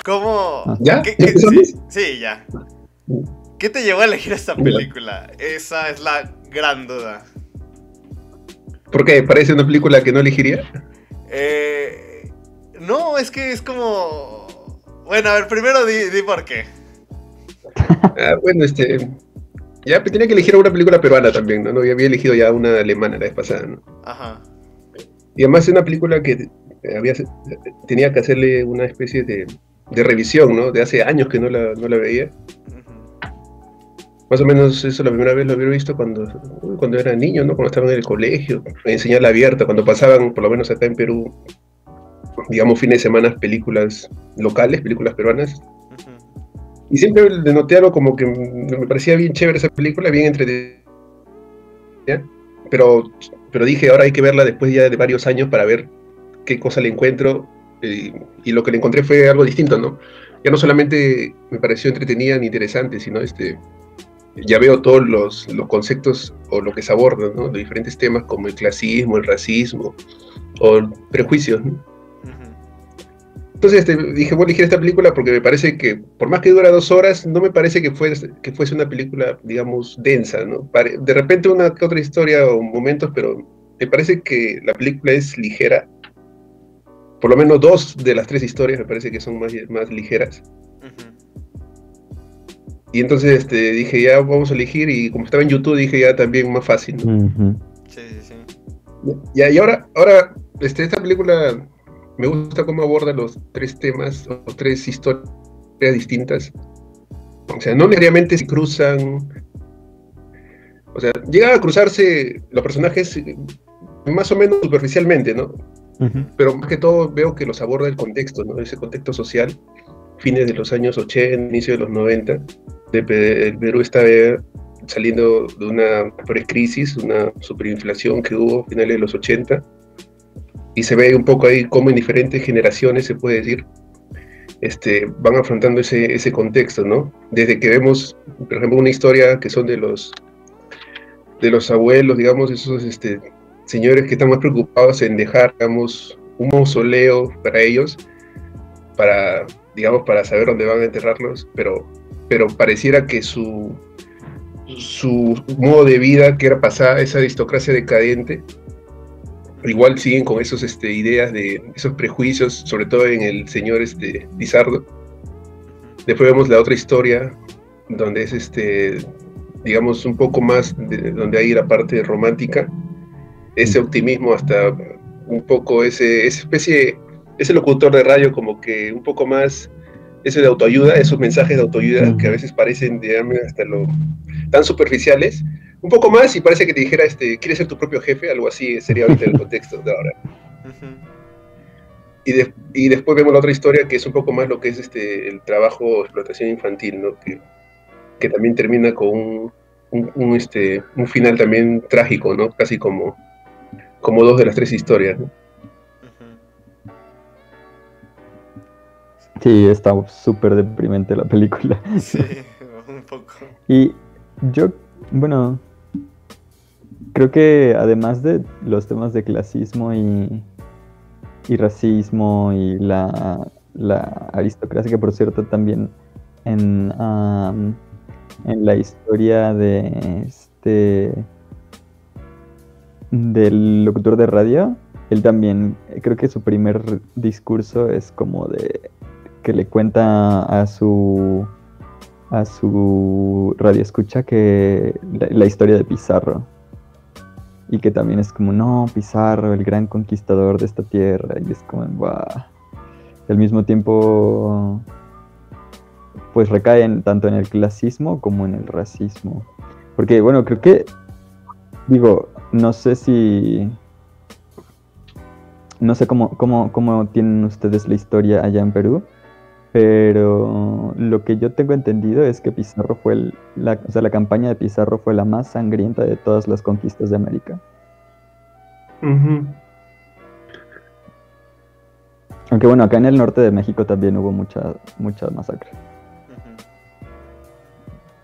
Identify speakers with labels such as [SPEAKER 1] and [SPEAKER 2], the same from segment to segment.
[SPEAKER 1] ¿Cómo?
[SPEAKER 2] ¿Ya?
[SPEAKER 1] ¿Qué,
[SPEAKER 2] ¿Ya
[SPEAKER 1] qué? Sí,
[SPEAKER 2] empezamos?
[SPEAKER 1] sí, ya. ¿Qué te llevó a elegir esta película? Esa es la gran duda.
[SPEAKER 2] ¿Por qué? ¿Parece una película que no elegiría?
[SPEAKER 1] Eh, no, es que es como... Bueno, a ver, primero di por qué.
[SPEAKER 2] Bueno, ya tenía que elegir una película peruana también, ¿no? No, ya había elegido ya una alemana la vez pasada, ¿no?
[SPEAKER 1] Ajá.
[SPEAKER 2] Y además es una película que había, tenía que hacerle una especie de revisión, ¿no? De hace años que no la veía.
[SPEAKER 1] Ujú.
[SPEAKER 2] Más o menos eso la primera vez lo había visto cuando era niño, ¿no? Cuando estaba en el colegio, en señal abierta, cuando pasaban, por lo menos acá en Perú, digamos, fines de semana, películas locales, películas peruanas.
[SPEAKER 1] Ujú.
[SPEAKER 2] Y siempre le noté algo como que me parecía bien chévere esa película, bien entretenida, pero, pero dije, ahora hay que verla después ya de varios años para ver qué cosa le encuentro, y lo que le encontré fue algo distinto, ¿no? Ya no solamente me pareció entretenida ni interesante, sino ya veo todos los conceptos o lo que se aborda, ¿no? De diferentes temas como el clasismo, el racismo o prejuicios, ¿no?
[SPEAKER 1] Ujú.
[SPEAKER 2] Entonces dije, voy a elegir esta película porque me parece que, por más que dura 2 horas, no me parece que fuese una película, digamos, densa, ¿no? De repente una que otra historia o momentos, pero me parece que la película es ligera. Por lo menos dos de las tres historias me parece que son más ligeras.
[SPEAKER 1] Ujú.
[SPEAKER 2] Y entonces dije, ya vamos a elegir, y como estaba en YouTube, dije, ya también más fácil, ¿no?
[SPEAKER 3] Ujú.
[SPEAKER 1] Sí, sí, sí.
[SPEAKER 2] Ya, y ahora esta película me gusta cómo aborda los tres temas o tres historias distintas. O sea, no necesariamente se cruzan, o sea, llegan a cruzarse los personajes más o menos superficialmente, ¿no?
[SPEAKER 3] Ujú.
[SPEAKER 2] Pero más que todo veo que los aborda el contexto, ¿no? Ese contexto social, fines de los años 80, inicio de los 90. El Perú estaba saliendo de una peor crisis, una superinflación que hubo a finales de los 80, y se ve un poco ahí cómo en diferentes generaciones, se puede decir, van afrontando ese contexto, ¿no? Desde que vemos, por ejemplo, una historia que son de los abuelos, digamos, esos señores que están más preocupados en dejar, digamos, un mausoleo para ellos, digamos, para saber dónde van a enterrarlos, pero pareciera que su modo de vida, que era pasar esa aristocracia decadente, igual siguen con esos ideas de esos prejuicios, sobre todo en el señor Lizardo. Después vemos la otra historia, donde es digamos, un poco más, donde hay la parte romántica, ese optimismo, hasta un poco esa especie, ese locutor de radio como que un poco más, ese de autoayuda, esos mensajes de autoayuda que a veces parecen, digamos, hasta tan superficiales, un poco más, y parece que te dijera, ¿quieres ser tu propio jefe? Algo así sería ahorita el contexto de ahora.
[SPEAKER 1] Ujú.
[SPEAKER 2] Y después vemos la otra historia, que es un poco más lo que es el trabajo o explotación infantil, ¿no? Que también termina con un final también trágico, ¿no? Casi como dos de las tres historias, ¿no?
[SPEAKER 1] Ujú.
[SPEAKER 3] Sí, está súper deprimente la película.
[SPEAKER 1] Sí, un poco.
[SPEAKER 3] Y yo, bueno, creo que además de los temas de clasismo y racismo y la aristocracia, que por cierto también en la historia del locutor de radio, él también, creo que su primer discurso es como de que le cuenta a su radioescucha que la historia de Pizarro, y que también es como, no, Pizarro, el gran conquistador de esta tierra, y es como, wow. Al mismo tiempo, pues recae tanto en el clasismo como en el racismo. Porque, bueno, creo que, digo, no sé cómo tienen ustedes la historia allá en Perú, pero lo que yo tengo entendido es que Pizarro fue o sea, la campaña de Pizarro fue la más sangrienta de todas las conquistas de América.
[SPEAKER 2] Uh-huh.
[SPEAKER 3] Aunque bueno, acá en el norte de México también hubo mucha masacre.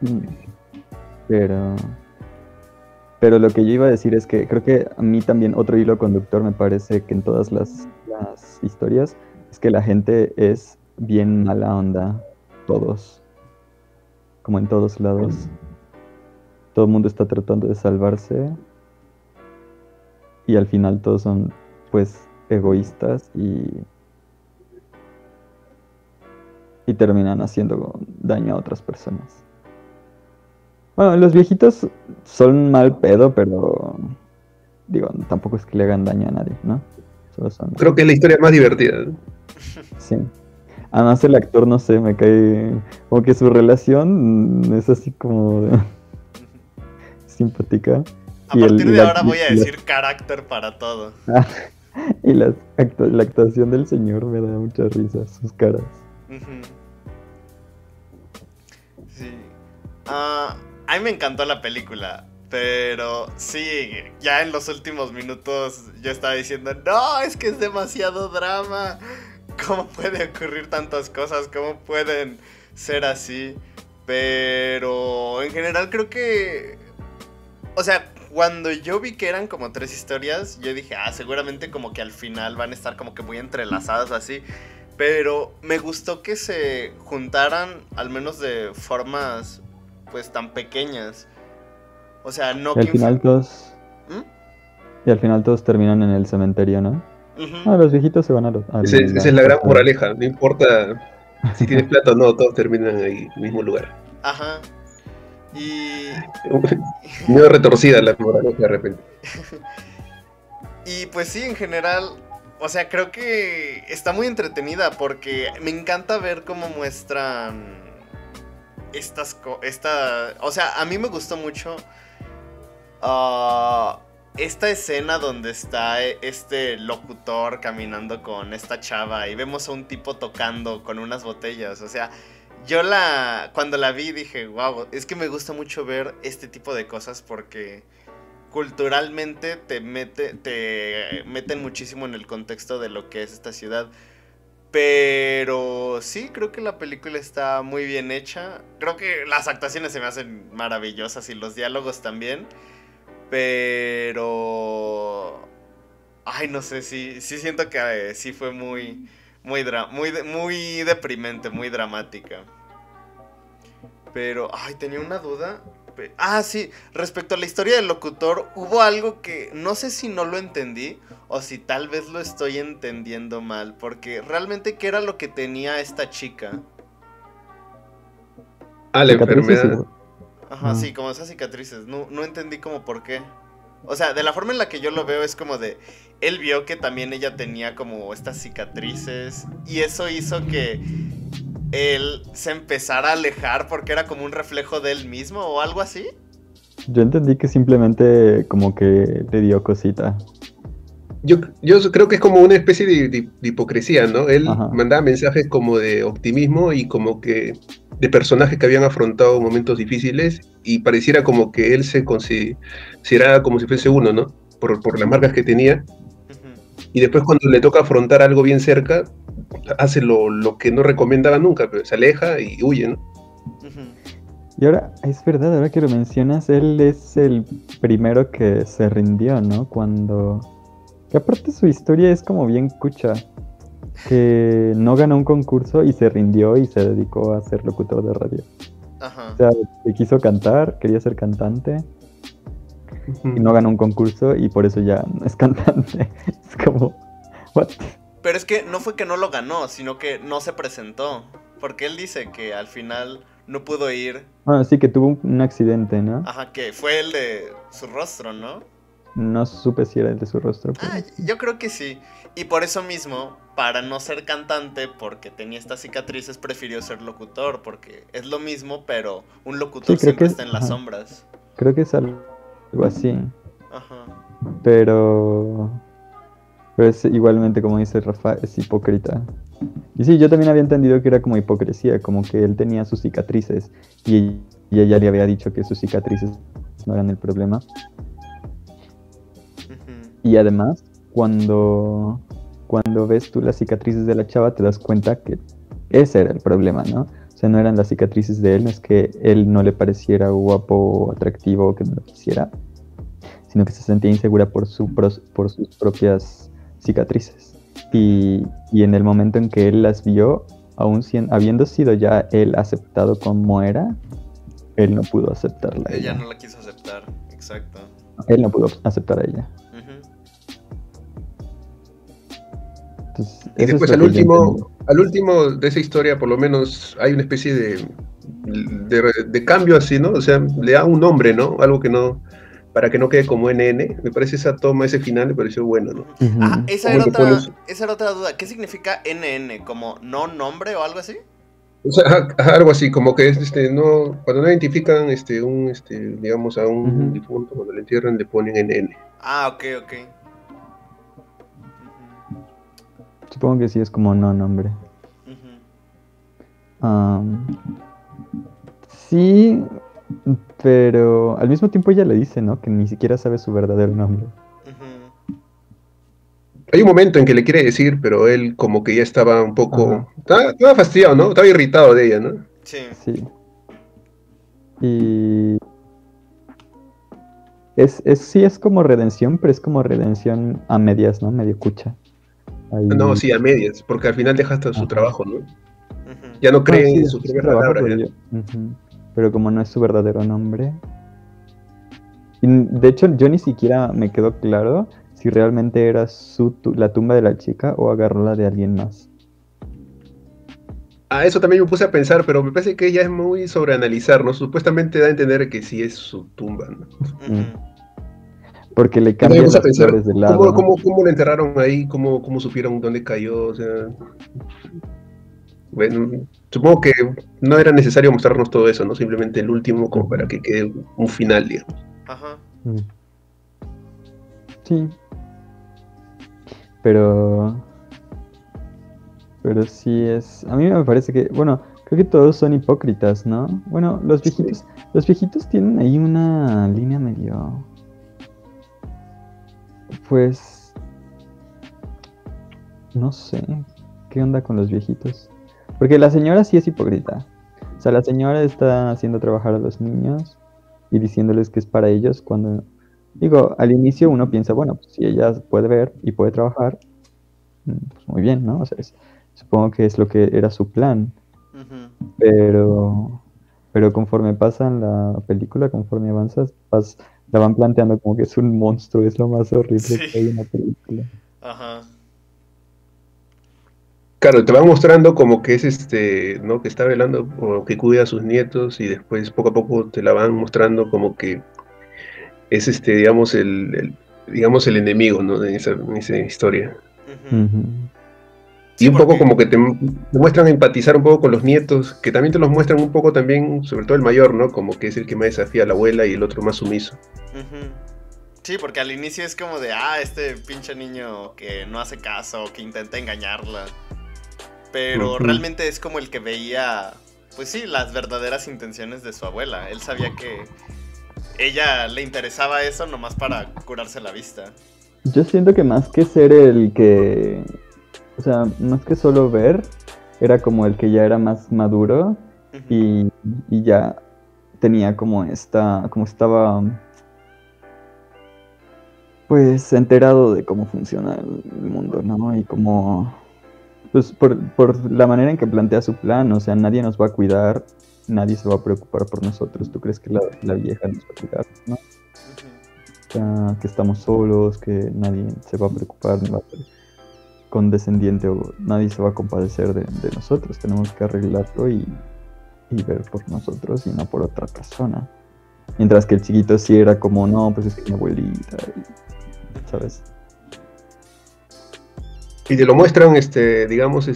[SPEAKER 1] Ujú.
[SPEAKER 3] Pero lo que yo iba a decir es que creo que a mí también otro hilo conductor me parece que en todas las historias es que la gente es bien mala onda, todos, como en todos lados. Todo el mundo está tratando de salvarse y al final todos son, pues, egoístas y terminan haciendo daño a otras personas. Bueno, los viejitos son mal pedo, pero digo, tampoco es que le hagan daño a nadie, ¿no? Solo son...
[SPEAKER 2] Creo que es la historia más divertida, ¿no?
[SPEAKER 3] Sí. Además el actor, no sé, me cae... Como que su relación es así como... simpática.
[SPEAKER 1] A partir de ahora voy a decir carácter para todo.
[SPEAKER 3] Y la actuación del señor me da mucha risa, sus caras.
[SPEAKER 1] Sí. A mí me encantó la película, pero sí, ya en los últimos minutos yo estaba diciendo, no, es que es demasiado drama. ¿Cómo puede ocurrir tantas cosas? ¿Cómo pueden ser así? Pero en general creo que... O sea, cuando yo vi que eran como 3 historias, yo dije, seguramente como que al final van a estar como que muy entrelazadas o así. Pero me gustó que se juntaran, al menos de formas, pues, tan pequeñas. O sea, no
[SPEAKER 3] y al
[SPEAKER 1] que...
[SPEAKER 3] final todos... Y al final todos terminan en el cementerio, ¿no? Los viejitos se van a los...
[SPEAKER 2] Esa es la gran moraleja. No importa si tienes plata o no, todos terminan ahí en el mismo lugar.
[SPEAKER 1] Ajá. Y...
[SPEAKER 2] Muy retorcida la moraleja de repente.
[SPEAKER 1] Y pues sí, en general... O sea, creo que está muy entretenida porque me encanta ver cómo muestran o sea, a mí me gustó mucho esta escena donde está este locutor caminando con esta chava y vemos a un tipo tocando con unas botellas. O sea, cuando la vi dije, wow, es que me gusta mucho ver este tipo de cosas porque... culturalmente te meten muchísimo en el contexto de lo que es esta ciudad. Pero sí, creo que la película está muy bien hecha. Creo que las actuaciones se me hacen maravillosas y los diálogos también. Pero... Ay, no sé, sí siento que sí fue muy deprimente, muy dramática. Pero, tenía una duda... sí, respecto a la historia del locutor, hubo algo que no sé si no lo entendí o si tal vez lo estoy entendiendo mal, porque realmente ¿qué era lo que tenía esta chica?
[SPEAKER 2] La enfermedad.
[SPEAKER 1] Ajá, sí, como esas cicatrices, no entendí como por qué. O sea, de la forma en la que yo lo veo es como de... Él vio que también ella tenía como estas cicatrices y eso hizo que... él se empezara a alejar porque era como un reflejo de él mismo o algo así.
[SPEAKER 3] Yo entendí que simplemente como que le dio cosita.
[SPEAKER 2] Yo creo que es como una especie de hipocresía, ¿no? Él mandaba mensajes como de optimismo y como que de personajes que habían afrontado momentos difíciles y pareciera como que él se consideraba como si fuese uno, ¿no? Por las marcas que tenía. Y después cuando le toca afrontar algo bien cerca, hace lo que no recomendaba nunca, pero se aleja y huye, ¿no?
[SPEAKER 3] Y ahora, es verdad, ahora que lo mencionas, él es el primero que se rindió, ¿no? Que aparte su historia es como bien cucha, que no ganó un concurso y se rindió y se dedicó a ser locutor de radio.
[SPEAKER 1] Ajá.
[SPEAKER 3] O sea, se quiso cantar, quería ser cantante y no ganó un concurso y por eso ya no es cantante. Es como, ¿what?
[SPEAKER 1] Pero es que no fue que no lo ganó, sino que no se presentó. Porque él dice que al final no pudo ir.
[SPEAKER 3] Bueno, sí, que tuvo un accidente, ¿no?
[SPEAKER 1] Ajá, que fue el de su rostro, ¿no?
[SPEAKER 3] No supe si era el de su rostro. Pero...
[SPEAKER 1] yo creo que sí. Y por eso mismo, para no ser cantante, porque tenía estas cicatrices, prefirió ser locutor. Porque es lo mismo, pero un locutor siempre está en las sombras.
[SPEAKER 3] Creo que es algo así.
[SPEAKER 1] Ajá.
[SPEAKER 3] Pero es igualmente, como dice Rafa, es hipócrita. Y sí, yo también había entendido que era como hipocresía, como que él tenía sus cicatrices y ella le había dicho que sus cicatrices no eran el problema. Y además, cuando ves tú las cicatrices de la chava, te das cuenta que ese era el problema, ¿no? O sea, no eran las cicatrices de él, no es que él no le pareciera guapo o atractivo o que no lo quisiera, sino que se sentía insegura por sus propias cicatrices. Y en el momento en que él las vio, habiendo sido ya él aceptado como era, él no pudo aceptarla.
[SPEAKER 1] Ella no la quiso aceptar, exacto.
[SPEAKER 3] Él no pudo aceptar a ella. Entonces,
[SPEAKER 2] y después al último de esa historia, por lo menos hay una especie de cambio así, ¿no? O sea, le da un nombre, ¿no? Algo que no, para que no quede como NN. Me parece esa toma, ese final, me pareció bueno, ¿no?
[SPEAKER 1] Ah, esa era otra duda. ¿Qué significa NN? ¿Como no nombre o algo así?
[SPEAKER 2] O sea, algo así, como que es no, cuando no identifican digamos a un difunto, cuando le entierran le ponen NN.
[SPEAKER 1] Ah, ok.
[SPEAKER 3] Supongo que sí es como no nombre. Sí, pero al mismo tiempo ella le dice, ¿no? Que ni siquiera sabe su verdadero nombre.
[SPEAKER 2] Hay un momento en que le quiere decir, pero él como que ya estaba un poco... Estaba fastidiado, ¿no? Estaba irritado de ella, ¿no?
[SPEAKER 3] Sí. Y... sí es como redención, pero es como redención a medias, ¿no? Medio cucha. Ahí...
[SPEAKER 2] No, sí, a medias, porque al final deja hasta su trabajo, ¿no? Ya no cree en sus propias palabras.
[SPEAKER 3] Pero como no es su verdadero nombre... Y de hecho, yo ni siquiera me quedó claro si realmente era la tumba de la chica o agarró la de alguien más.
[SPEAKER 2] Eso también me puse a pensar, pero me parece que ya es muy sobreanalizar, ¿no? Supuestamente da a entender que sí es su tumba, ¿no?
[SPEAKER 3] Porque le cambian las flores de lado.
[SPEAKER 2] ¿Cómo le enterraron ahí? ¿Cómo supieron dónde cayó? O sea, bueno, supongo que no era necesario mostrarnos todo eso, ¿no? Simplemente el último como para que quede un final, digamos.
[SPEAKER 1] Ajá.
[SPEAKER 3] Sí. Pero sí es... A mí me parece que... Bueno, creo que todos son hipócritas, ¿no? Bueno, los viejitos tienen ahí una línea medio... Pues... No sé. ¿Qué onda con los viejitos? Porque la señora sí es hipócrita. O sea, la señora está haciendo trabajar a los niños y diciéndoles que es para ellos cuando... Digo, al inicio uno piensa, bueno, pues si ella puede ver y puede trabajar, pues muy bien, ¿no? O sea, supongo que es lo que era su plan. Pero conforme pasa en la película, conforme avanzas, la van planteando como que es un monstruo, es lo más horrible que hay en la película.
[SPEAKER 1] Ajá.
[SPEAKER 2] Claro, te van mostrando como que es ¿no? Que está velando o que cuida a sus nietos y después poco a poco te la van mostrando como que es digamos digamos el enemigo, ¿no? En esa historia. Y un poco como que te muestran empatizar un poco con los nietos, que también te los muestran un poco también, sobre todo el mayor, ¿no? Como que es el que más desafía a la abuela y el otro más sumiso.
[SPEAKER 1] Sí, porque al inicio es como de, este pinche niño que no hace caso, que intenta engañarla. Pero realmente es como el que veía, pues sí, las verdaderas intenciones de su abuela. Él sabía que ella le interesaba eso nomás para curarse la vista.
[SPEAKER 3] Yo siento que más que ser el que... O sea, más que solo ver, era como el que ya era más maduro y ya tenía como estaba pues enterado de cómo funciona el mundo, ¿no? Y como, pues por la manera en que plantea su plan, o sea, nadie nos va a cuidar, nadie se va a preocupar por nosotros. ¿Tú crees que la vieja nos va a cuidar, no? O sea, que estamos solos, que nadie se va a preocupar, no va a ser condescendiente o nadie se va a compadecer de nosotros. Tenemos que arreglarlo y ver por nosotros y no por otra persona. Mientras que el chiquito sí era como, no, pues es que mi abuelita, ¿sabes?
[SPEAKER 2] Y te lo muestran, digamos,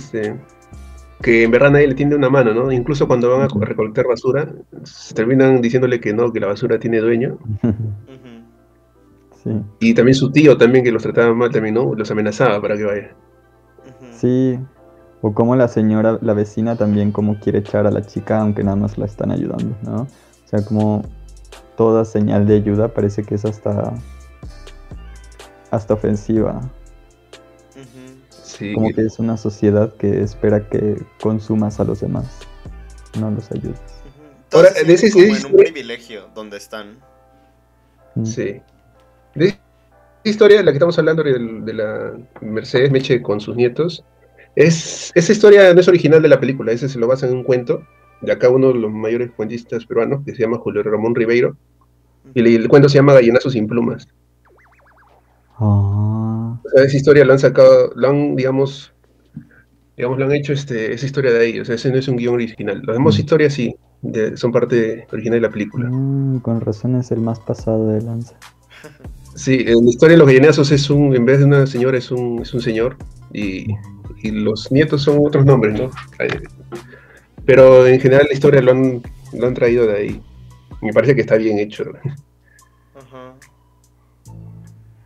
[SPEAKER 2] que en verdad nadie le tiende una mano, ¿no? Incluso cuando van a recolectar basura, terminan diciéndole que no, que la basura tiene dueño.
[SPEAKER 3] Sí.
[SPEAKER 2] Y también su tío también, que los trataba mal también, ¿no? Los amenazaba para que vayan.
[SPEAKER 3] Sí, o como la señora, la vecina también como quiere echar a la chica aunque nada más la están ayudando, ¿no? O sea, como toda señal de ayuda parece que es hasta ofensiva.
[SPEAKER 2] Sí.
[SPEAKER 3] Como que es una sociedad que espera que consumas a los demás, no los ayudes.
[SPEAKER 1] Ahora, como en un privilegio donde están.
[SPEAKER 2] Sí. De esta historia de la que estamos hablando de la Mercedes Meche con sus nietos, Esa historia no es original de la película, ese se lo basa en un cuento de acá uno de los mayores cuentistas peruanos, que se llama Julio Ramón Ribeiro, y el cuento se llama Gallinazo sin plumas.
[SPEAKER 3] Ah,
[SPEAKER 2] O sea, esa historia lo han sacado, digamos, lo han hecho esa historia de ellos, ese no es un guión original. Las demás historias sí, son parte original de la película.
[SPEAKER 3] con razón es el más pasado de lanza.
[SPEAKER 2] Sí, en la historia de los gallinazos en vez de una señora es un señor, y los nietos son otros nombres, ¿no? Pero en general la historia lo han traído de ahí. Me parece que está bien hecho.
[SPEAKER 1] Ajá.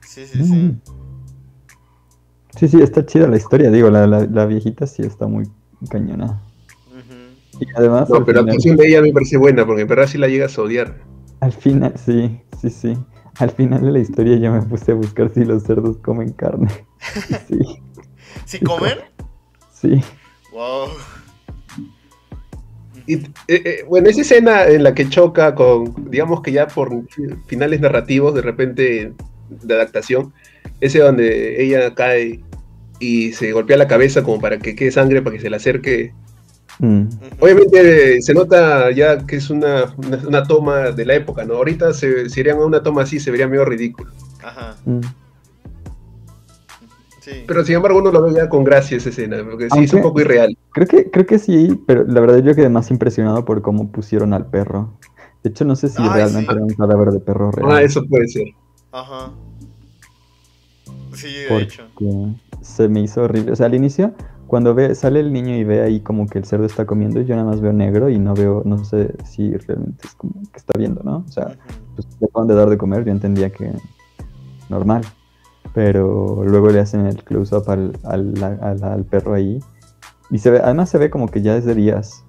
[SPEAKER 1] Sí, sí, sí.
[SPEAKER 3] Sí, está chida la historia, digo, la viejita sí está muy cañona. Y además...
[SPEAKER 2] No, pero la actuación de ella me parece buena, porque en verdad sí la llegas a odiar.
[SPEAKER 3] Al final, sí. Al final de la historia yo me puse a buscar si los cerdos comen carne. Sí.
[SPEAKER 1] ¿Sí comen?
[SPEAKER 3] Sí.
[SPEAKER 1] Wow.
[SPEAKER 2] Y, bueno, esa escena en la que choca con, digamos que ya por finales narrativos, de repente, de adaptación, ese donde ella cae y se golpea la cabeza como para que quede sangre, para que se le acerque. Obviamente se nota ya que es una toma de la época, ¿no? Ahorita si harían una toma así se vería medio ridículo.
[SPEAKER 1] Ajá. Sí.
[SPEAKER 2] Pero sin embargo uno lo ve ya con gracia esa escena, porque sí es un poco irreal.
[SPEAKER 3] Creo que sí, pero la verdad yo quedé más impresionado por cómo pusieron al perro. De hecho no sé si realmente era un cadáver de perro real.
[SPEAKER 2] Ah, eso puede ser.
[SPEAKER 1] Ajá. Sí, de hecho.
[SPEAKER 3] Se me hizo horrible. O sea, al inicio, cuando sale el niño y ve ahí como que el cerdo está comiendo, yo nada más veo negro y no sé si realmente es como que está viendo, ¿no? O sea, pues le acaban de dar de comer, yo entendía que normal. Pero luego le hacen el close-up al perro ahí. Y además se ve como que ya es de días.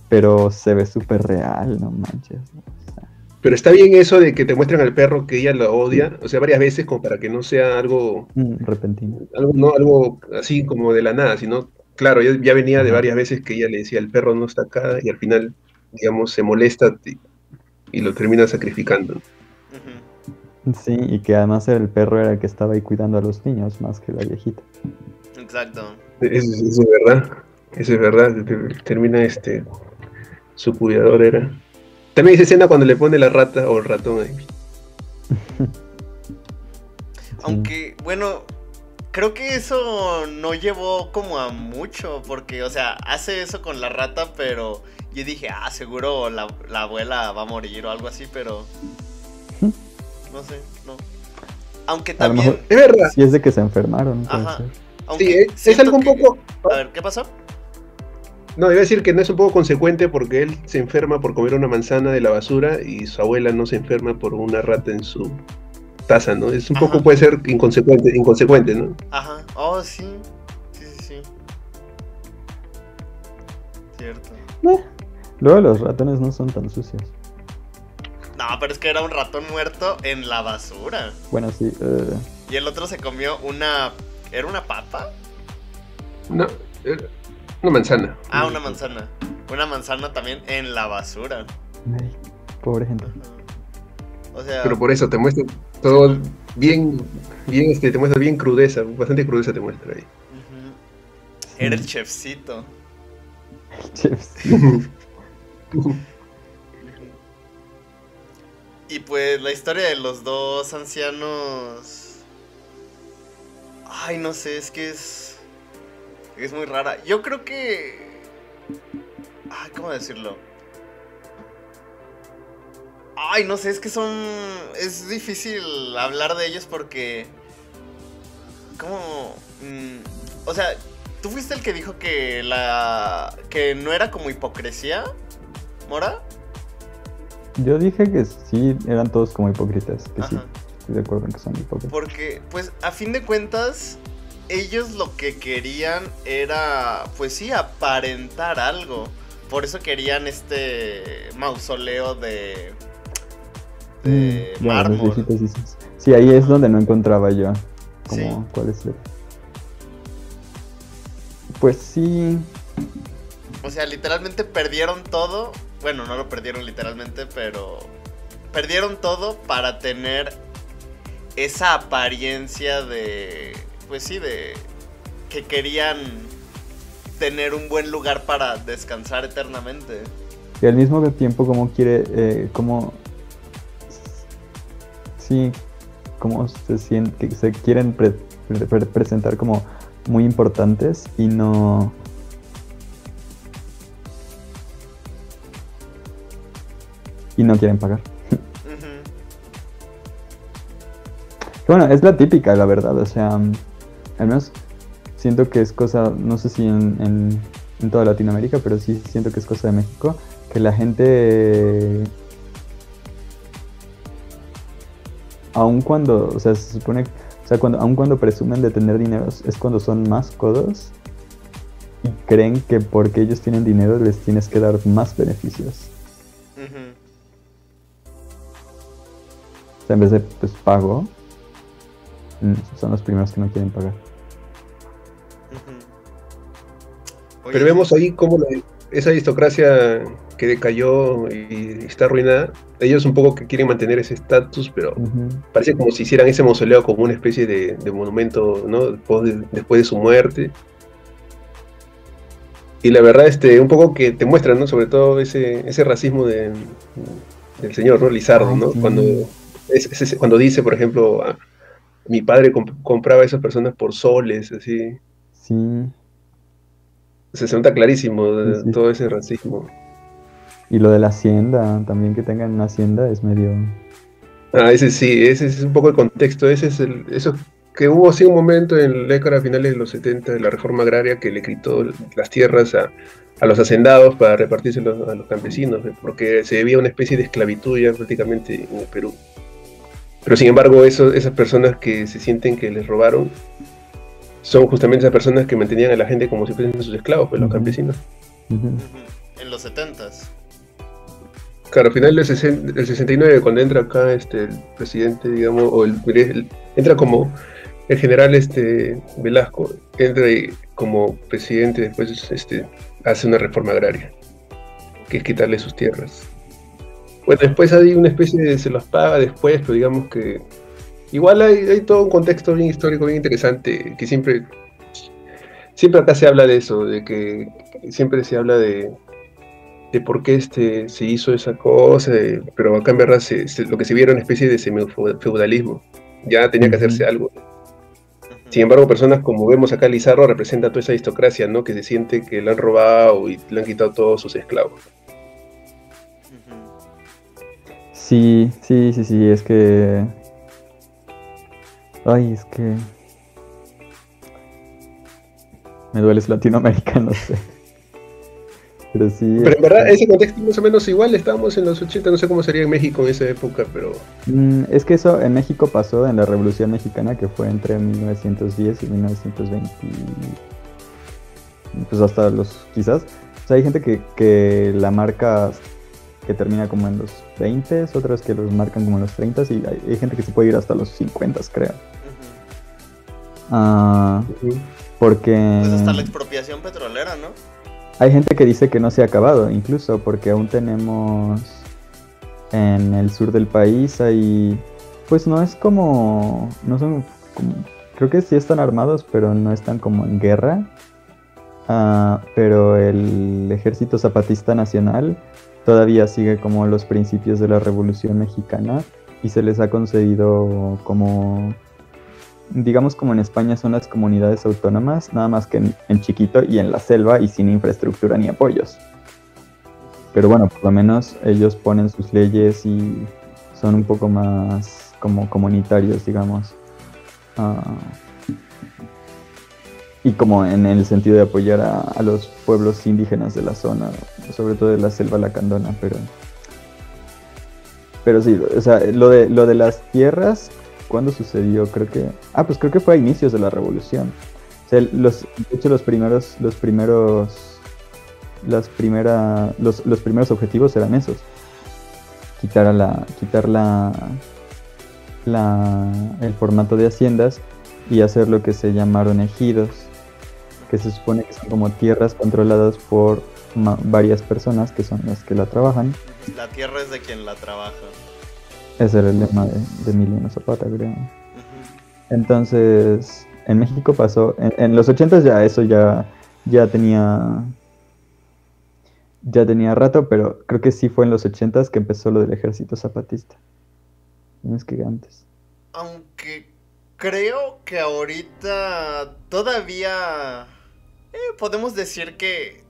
[SPEAKER 3] Pero se ve súper real, no manches. O sea.
[SPEAKER 2] Pero está bien eso de que te muestran al perro que ella lo odia, o sea, varias veces, como para que no sea algo
[SPEAKER 3] repentino.
[SPEAKER 2] Algo así como de la nada, sino, claro, ya venía de varias veces que ella le decía, el perro no está acá, y al final, digamos, se molesta y lo termina sacrificando.
[SPEAKER 3] Sí, y que además el perro era el que estaba ahí cuidando a los niños más que la viejita.
[SPEAKER 1] Exacto.
[SPEAKER 2] Eso es verdad, termina su cuidador era. También esa escena cuando le pone la rata o el ratón ahí.
[SPEAKER 1] Aunque, bueno, creo que eso no llevó como a mucho, porque, o sea, hace eso con la rata, pero yo dije, seguro la abuela va a morir o algo así, pero... No sé, no. Aunque también...
[SPEAKER 2] Es verdad.
[SPEAKER 3] Si es de que se enfermaron.
[SPEAKER 1] Ajá. Aunque
[SPEAKER 2] sí, es algo un poco...
[SPEAKER 1] A ver, ¿qué pasó?
[SPEAKER 2] No, iba a decir que no es un poco consecuente porque él se enferma por comer una manzana de la basura y su abuela no se enferma por una rata en su taza, ¿no? Es un poco, puede ser inconsecuente, ¿no?
[SPEAKER 1] Ajá. Oh, sí. Sí. Cierto.
[SPEAKER 3] Luego los ratones no son tan sucios.
[SPEAKER 1] No, pero es que era un ratón muerto en la basura.
[SPEAKER 3] Bueno, sí.
[SPEAKER 1] Y el otro se comió una... ¿Era una papa?
[SPEAKER 2] No, una manzana.
[SPEAKER 1] Una manzana. Una manzana también en la basura.
[SPEAKER 3] Ay, pobre gente.
[SPEAKER 1] O sea...
[SPEAKER 2] Pero por eso te muestra todo bien, te muestra bien crudeza, bastante crudeza te muestra ahí.
[SPEAKER 1] Era el chefcito.
[SPEAKER 3] El chefcito.
[SPEAKER 1] Y pues la historia de los dos ancianos... Ay, no sé, es que es muy rara. Yo creo que... ¿cómo decirlo? Ay, no sé, es que es difícil hablar de ellos porque... ¿Cómo? O sea, ¿tú fuiste el que dijo que que no era como hipocresía, Mora?
[SPEAKER 3] Yo dije que sí, eran todos como hipócritas, que
[SPEAKER 1] Ajá.
[SPEAKER 3] sí, estoy de acuerdo en que son hipócritas.
[SPEAKER 1] Porque, pues, a fin de cuentas, ellos lo que querían era, pues sí, aparentar algo. Por eso querían este mausoleo de mármol.
[SPEAKER 3] Sí, ahí es donde no encontraba yo como
[SPEAKER 1] Sí.
[SPEAKER 3] cuál es el... Pues sí.
[SPEAKER 1] O sea, literalmente perdieron todo. Bueno, no lo perdieron literalmente, pero perdieron todo para tener esa apariencia de... Pues sí, de... que querían tener un buen lugar para descansar eternamente.
[SPEAKER 3] Y al mismo tiempo como quiere, como... Sí, como se siente, que se quieren presentar como muy importantes y no... Y no quieren pagar.
[SPEAKER 1] Ujú.
[SPEAKER 3] Bueno, es la típica, la verdad, o sea, al menos siento que es cosa, no sé si en toda Latinoamérica, pero sí siento que es cosa de México, que la gente, aun cuando, o sea, se supone, o sea, aun cuando presumen de tener dinero, es cuando son más codos y creen que porque ellos tienen dinero les tienes que dar más beneficios.
[SPEAKER 1] Ujú.
[SPEAKER 3] O sea, en vez de, pues, pago, son los primeros que no quieren pagar.
[SPEAKER 1] Ujú. Oye,
[SPEAKER 2] Pero vemos ahí cómo esa aristocracia que decayó y está arruinada, ellos un poco que quieren mantener ese estatus, pero
[SPEAKER 3] Ujú.
[SPEAKER 2] parece como si hicieran ese mausoleo como una especie de monumento, ¿no? Después de su muerte. Y la verdad, un poco que te muestran, ¿no? Sobre todo ese racismo del señor, ¿no? Lizardo,
[SPEAKER 3] Ay,
[SPEAKER 2] ¿no?
[SPEAKER 3] sí.
[SPEAKER 2] Cuando dice, por ejemplo, mi padre compraba a esas personas por soles, así.
[SPEAKER 3] Sí,
[SPEAKER 2] Se nota clarísimo
[SPEAKER 3] sí.
[SPEAKER 2] todo ese racismo.
[SPEAKER 3] Y lo de la hacienda, también que tengan una hacienda es medio...
[SPEAKER 2] Ese sí, ese es un poco el contexto, eso que hubo así un momento en la década finales de los 70 de la reforma agraria que le quitó las tierras a los hacendados para repartírselos a los campesinos, porque se debía una especie de esclavitud ya prácticamente en el Perú. Pero sin embargo, esas personas que se sienten que les robaron son justamente esas personas que mantenían a la gente como si fuesen sus esclavos, pues los campesinos.
[SPEAKER 3] Ujú.
[SPEAKER 1] ujú. En los 70s.
[SPEAKER 2] Claro, al final del 69, cuando entra acá el presidente, digamos, entra como el general Velasco, entra como presidente, después hace una reforma agraria, que es quitarle sus tierras. Bueno, después hay una especie de se los paga después, pero digamos que igual hay todo un contexto bien histórico, bien interesante, que siempre acá se habla de eso, de que siempre se habla de por qué se hizo esa cosa, pero acá en verdad lo que se vieron una especie de semi-feudalismo. Ya tenía que hacerse algo.
[SPEAKER 1] Ujú.
[SPEAKER 2] Sin embargo, personas como vemos acá, Lizarro representa toda esa aristocracia, ¿no? Que se siente que le han robado y le han quitado todos sus esclavos.
[SPEAKER 1] Ujú.
[SPEAKER 3] Sí, es que... Ay, es que... Me duele Latinoamérica, no sé. Pero sí...
[SPEAKER 2] Pero en verdad, ese contexto más o menos igual, estábamos en los 80, no sé cómo sería en México en esa época, pero...
[SPEAKER 3] Es que eso en México pasó en la Revolución Mexicana, que fue entre 1910 y 1920. Pues hasta los... quizás. O sea, hay gente que la marca que termina como en los 20, otras que los marcan como en los 30 y hay gente que se puede ir hasta los 50, creo.
[SPEAKER 2] Ujú.
[SPEAKER 3] Porque...
[SPEAKER 1] Pues hasta la expropiación petrolera, ¿no?
[SPEAKER 3] Hay gente que dice que no se ha acabado, incluso porque aún tenemos en el sur del país hay, pues no es como, no son, creo que sí están armados, pero no están como en guerra. Pero el Ejército Zapatista Nacional todavía sigue como los principios de la Revolución Mexicana y se les ha concedido como, digamos como en España son las comunidades autónomas, nada más que en chiquito y en la selva y sin infraestructura ni apoyos. Pero bueno, por lo menos ellos ponen sus leyes y son un poco más como comunitarios, digamos. Y como en el sentido de apoyar a los pueblos indígenas de la zona, sobre todo de la selva lacandona, pero sí, o sea, lo de las tierras, ¿cuándo sucedió? Creo que fue a inicios de la revolución. O sea, de hecho los primeros objetivos eran esos. Quitar el formato de haciendas y hacer lo que se llamaron ejidos, que se supone que son como tierras controladas por varias personas que son las que la trabajan.
[SPEAKER 1] La tierra es de quien la trabaja.
[SPEAKER 3] Ese era el lema de Emiliano Zapata, creo.
[SPEAKER 1] Ujú.
[SPEAKER 3] Entonces, en México pasó, en los 80s ya eso ya ya tenía rato, pero creo que sí fue en los 80s que empezó lo del ejército zapatista. No es que antes.
[SPEAKER 1] Aunque creo que ahorita todavía podemos decir que...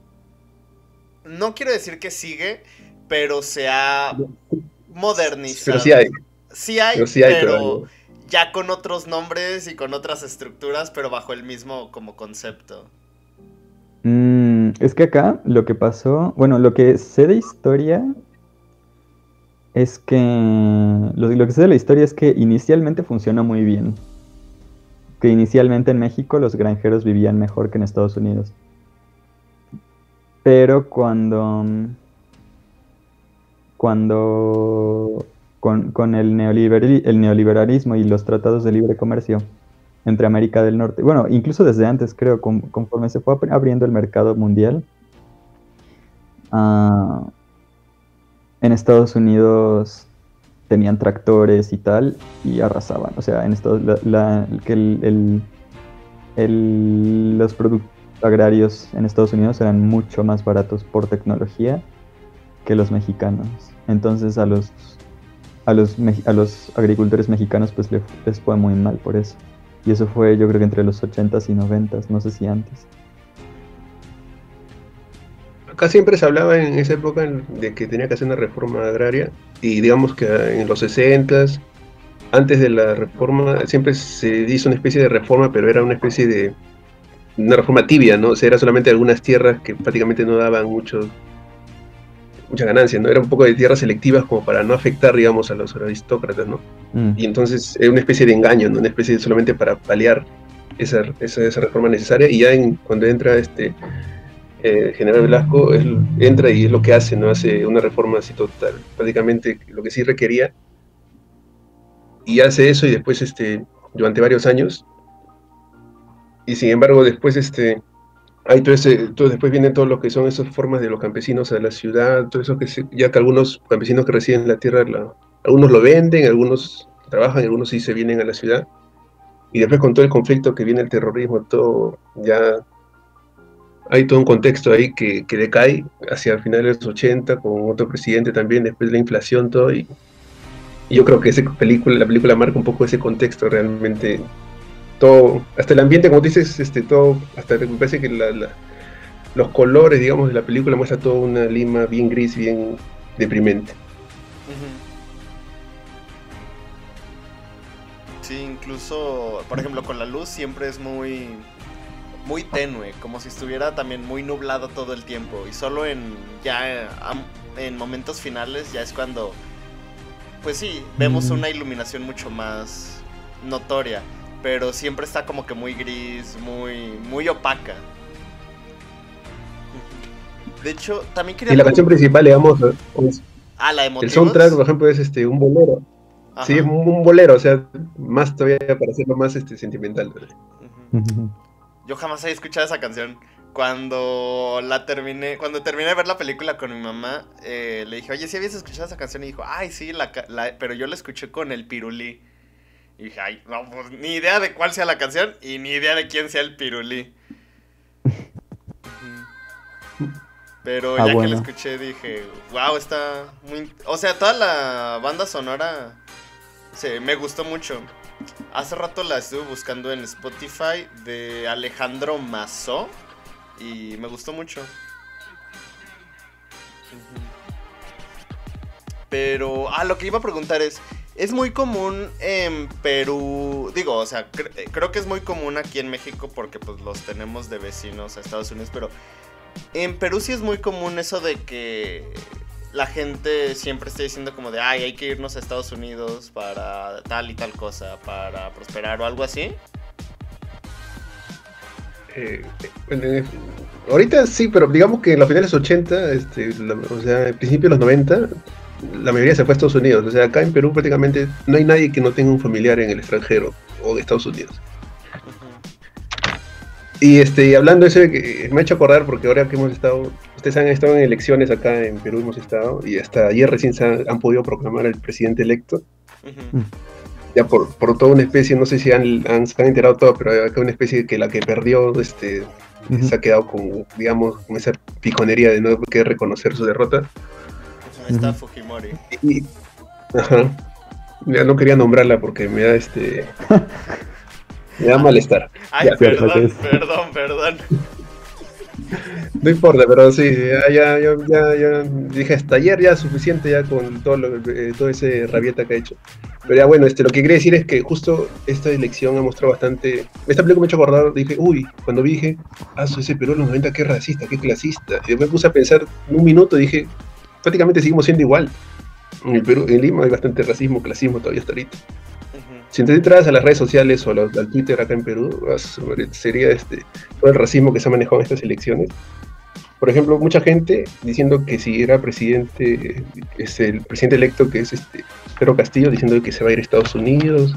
[SPEAKER 1] No quiero decir que sigue, pero se ha modernizado.
[SPEAKER 2] Pero sí hay.
[SPEAKER 1] Sí hay,
[SPEAKER 2] Pero sí hay,
[SPEAKER 1] pero ya con otros nombres y con otras estructuras, pero bajo el mismo como concepto.
[SPEAKER 3] Es que acá lo que pasó, bueno, lo que sé de historia es que lo que sé de la historia es que inicialmente funcionó muy bien. Que inicialmente en México los granjeros vivían mejor que en Estados Unidos. Pero con el neoliberalismo y los tratados de libre comercio entre América del Norte, bueno, incluso desde antes creo, conforme se fue abriendo el mercado mundial, en Estados Unidos tenían tractores y tal, y arrasaban. O sea, en Estados los productos agrarios en Estados Unidos eran mucho más baratos por tecnología que los mexicanos. Entonces a los agricultores mexicanos pues les fue muy mal por eso. Y eso fue, yo creo que entre los 80s y 90s, no sé si antes.
[SPEAKER 2] Acá siempre se hablaba en esa época de que tenía que hacer una reforma agraria, y digamos que en los 60s, antes de la reforma, siempre se hizo una especie de reforma, pero era una especie de una reforma tibia, ¿no? O sea, era solamente algunas tierras que prácticamente no daban mucha ganancia, ¿no? Era un poco de tierras selectivas como para no afectar, digamos, a los aristócratas, ¿no? Y entonces era una especie de engaño, ¿no? Una especie de solamente para paliar esa reforma necesaria, y ya cuando entra General Velasco, entra y es lo que hace, ¿no? Hace una reforma así total, prácticamente lo que sí requería, y hace eso, y después, durante varios años, y sin embargo después, después vienen todo lo que son esas formas de los campesinos a la ciudad, todo eso ya que algunos campesinos que residen en la tierra, algunos lo venden, algunos trabajan, algunos sí se vienen a la ciudad, y después con todo el conflicto que viene el terrorismo, todo, ya hay todo un contexto ahí que decae hacia finales de los 80, con otro presidente también, después de la inflación, todo, y yo creo que la película marca un poco ese contexto realmente. Todo, hasta el ambiente, como dices, todo, hasta me parece que los colores, digamos, de la película muestra toda una Lima bien gris, bien deprimente.
[SPEAKER 1] Sí, incluso, por ejemplo, con la luz siempre es muy tenue, como si estuviera también muy nublado todo el tiempo, y solo en momentos finales ya es cuando, pues sí, vemos una iluminación mucho más notoria. Pero siempre está como que muy gris, muy opaca. De hecho, también quería...
[SPEAKER 2] Y la canción principal, digamos,
[SPEAKER 1] la de Motivos.
[SPEAKER 2] El soundtrack, por ejemplo, es un bolero. Ajá. Sí, es un bolero, o sea, más todavía para hacerlo más sentimental.
[SPEAKER 1] Yo jamás había escuchado esa canción. Cuando terminé de ver la película con mi mamá, le dije, oye, ¿sí habías escuchado esa canción? Y dijo, ay, sí, pero yo la escuché con el Pirulí. Y dije, ay, no, pues ni idea de cuál sea la canción y ni idea de quién sea el Pirulí. Pero ya que la escuché dije, wow, está muy... O sea, toda la banda sonora me gustó mucho. Hace rato la estuve buscando en Spotify de Alejandro Mazó y me gustó mucho. Pero, lo que iba a preguntar es muy común en Perú, digo, o sea, creo que es muy común aquí en México porque pues los tenemos de vecinos a Estados Unidos, pero en Perú sí es muy común eso de que la gente siempre esté diciendo como de, ay, hay que irnos a Estados Unidos para tal y tal cosa, para prosperar o algo así.
[SPEAKER 2] Ahorita sí, pero digamos que en los finales 80, o sea, al principio de los 90, la mayoría se fue a Estados Unidos. O sea, acá en Perú prácticamente no hay nadie que no tenga un familiar en el extranjero o de Estados Unidos. Y hablando de eso, me ha hecho acordar porque ahora que ustedes han estado en elecciones acá en Perú, hemos estado, y hasta ayer recién han podido proclamar al presidente electo. Ya por toda una especie, no sé si se han enterado todo, pero acá una especie que la que perdió se ha quedado con, digamos, con esa piconería de no querer reconocer su derrota.
[SPEAKER 1] Ahí está Fujimori.
[SPEAKER 2] Y, ajá, ya no quería nombrarla porque me da me da malestar.
[SPEAKER 1] Ay,
[SPEAKER 2] Ya,
[SPEAKER 1] perdón.
[SPEAKER 2] no importa, pero sí, ya dije hasta ayer ya suficiente ya con todo ese rabieta que ha hecho. Pero ya bueno, lo que quería decir es que justo esta elección ha mostrado bastante. Esta película me ha hecho acordar, dije, uy, cuando vi dije, ese Perú en los 90, qué racista, qué clasista. Y me puse a pensar en un minuto, dije, prácticamente seguimos siendo igual. En el Perú, en Lima hay bastante racismo, clasismo todavía hasta ahorita. Si te entras a las redes sociales o al Twitter acá en Perú, sería todo el racismo que se ha manejado en estas elecciones. Por ejemplo, mucha gente diciendo que si era presidente, el presidente electo que es Pedro Castillo, diciendo que se va a ir a Estados Unidos,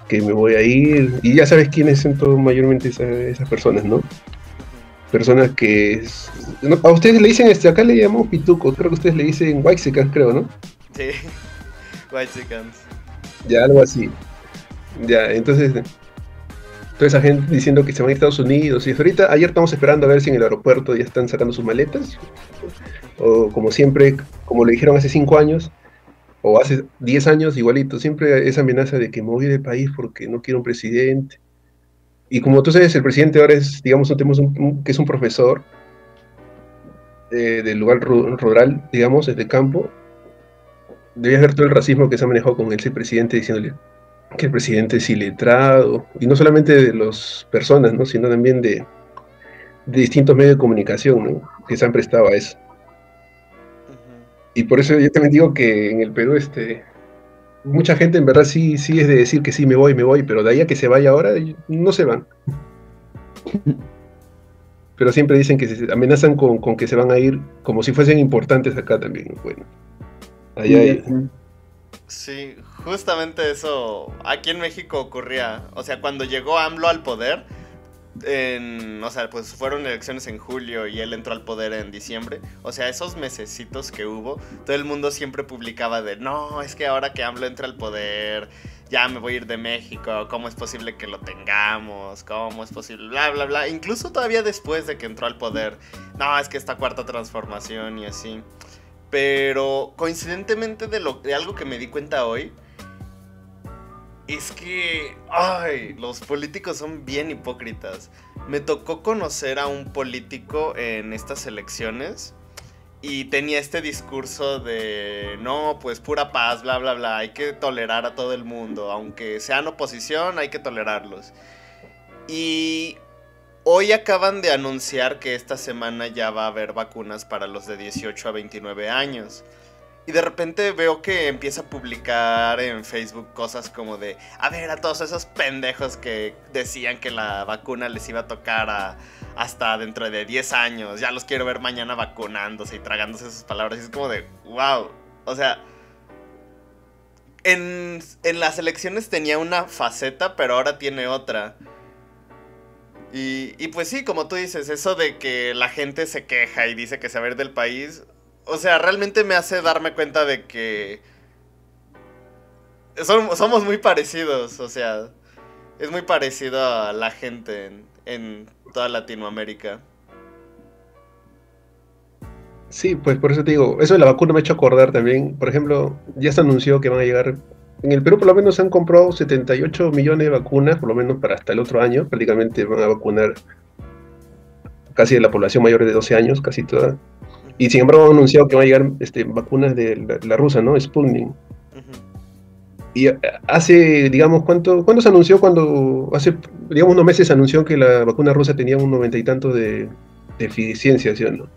[SPEAKER 2] que me voy a ir, y ya sabes quiénes son mayormente esas personas, ¿no? Personas que... no, a ustedes le dicen, acá le llamamos pitucos, creo que ustedes le dicen whitexicans, creo, ¿no?
[SPEAKER 1] Sí, whitexicans.
[SPEAKER 2] Ya, algo así. Ya, entonces... toda esa gente diciendo que se van a ir a Estados Unidos. Y ahorita, ayer estamos esperando a ver si en el aeropuerto ya están sacando sus maletas. O como siempre, como le dijeron hace 5 años, o hace 10 años, igualito. Siempre esa amenaza de que me voy del país porque no quiero un presidente. Y como tú sabes, el presidente ahora es, digamos, tenemos que es un profesor del lugar rural, digamos, desde campo. Debías ver todo el racismo que se ha manejado con ese presidente diciéndole que el presidente es iletrado, y no solamente de las personas, ¿no? Sino también de distintos medios de comunicación, ¿no? Que se han prestado a eso. Y por eso yo también digo que en el Perú mucha gente en verdad sí es de decir que sí me voy, pero de ahí a que se vaya ahora, no se van. Pero siempre dicen que se amenazan con que se van a ir como si fuesen importantes acá también. Bueno, allá hay...
[SPEAKER 1] Sí, justamente eso aquí en México ocurría. O sea, cuando llegó AMLO al poder, o sea, pues fueron elecciones en julio y él entró al poder en diciembre. O sea, esos mesecitos que hubo, todo el mundo siempre publicaba de, no, es que ahora que AMLO entra al poder, ya me voy a ir de México, ¿cómo es posible que lo tengamos? ¿Cómo es posible? Bla, bla, bla. Incluso todavía después de que entró al poder, no, es que esta cuarta transformación y así. Pero coincidentemente de algo que me di cuenta hoy, es que, los políticos son bien hipócritas. Me tocó conocer a un político en estas elecciones y tenía este discurso de, no, pues pura paz, bla, bla, bla, hay que tolerar a todo el mundo, aunque sean oposición, hay que tolerarlos. Y hoy acaban de anunciar que esta semana ya va a haber vacunas para los de 18 a 29 años. Y de repente veo que empieza a publicar en Facebook cosas como de, a ver, a todos esos pendejos que decían que la vacuna les iba a tocar hasta dentro de 10 años. Ya los quiero ver mañana vacunándose y tragándose sus palabras. Y es como de, wow. O sea, en las elecciones tenía una faceta, pero ahora tiene otra. Y pues sí, como tú dices, eso de que la gente se queja y dice que se va a ir del país, o sea, realmente me hace darme cuenta de que somos muy parecidos, o sea, es muy parecido a la gente en toda Latinoamérica.
[SPEAKER 2] Sí, pues por eso te digo, eso de la vacuna me ha hecho acordar también. Por ejemplo, ya se anunció que van a llegar, en el Perú por lo menos se han comprado 78 millones de vacunas, por lo menos para hasta el otro año. Prácticamente van a vacunar casi de la población mayor de 12 años, casi toda. Y sin embargo han anunciado que van a llegar vacunas de la rusa, ¿no? Sputnik. Y hace, digamos, ¿cuánto se anunció? Cuando hace, digamos, unos meses se anunció que la vacuna rusa tenía un 90 y tanto de eficiencia, ¿sí o no?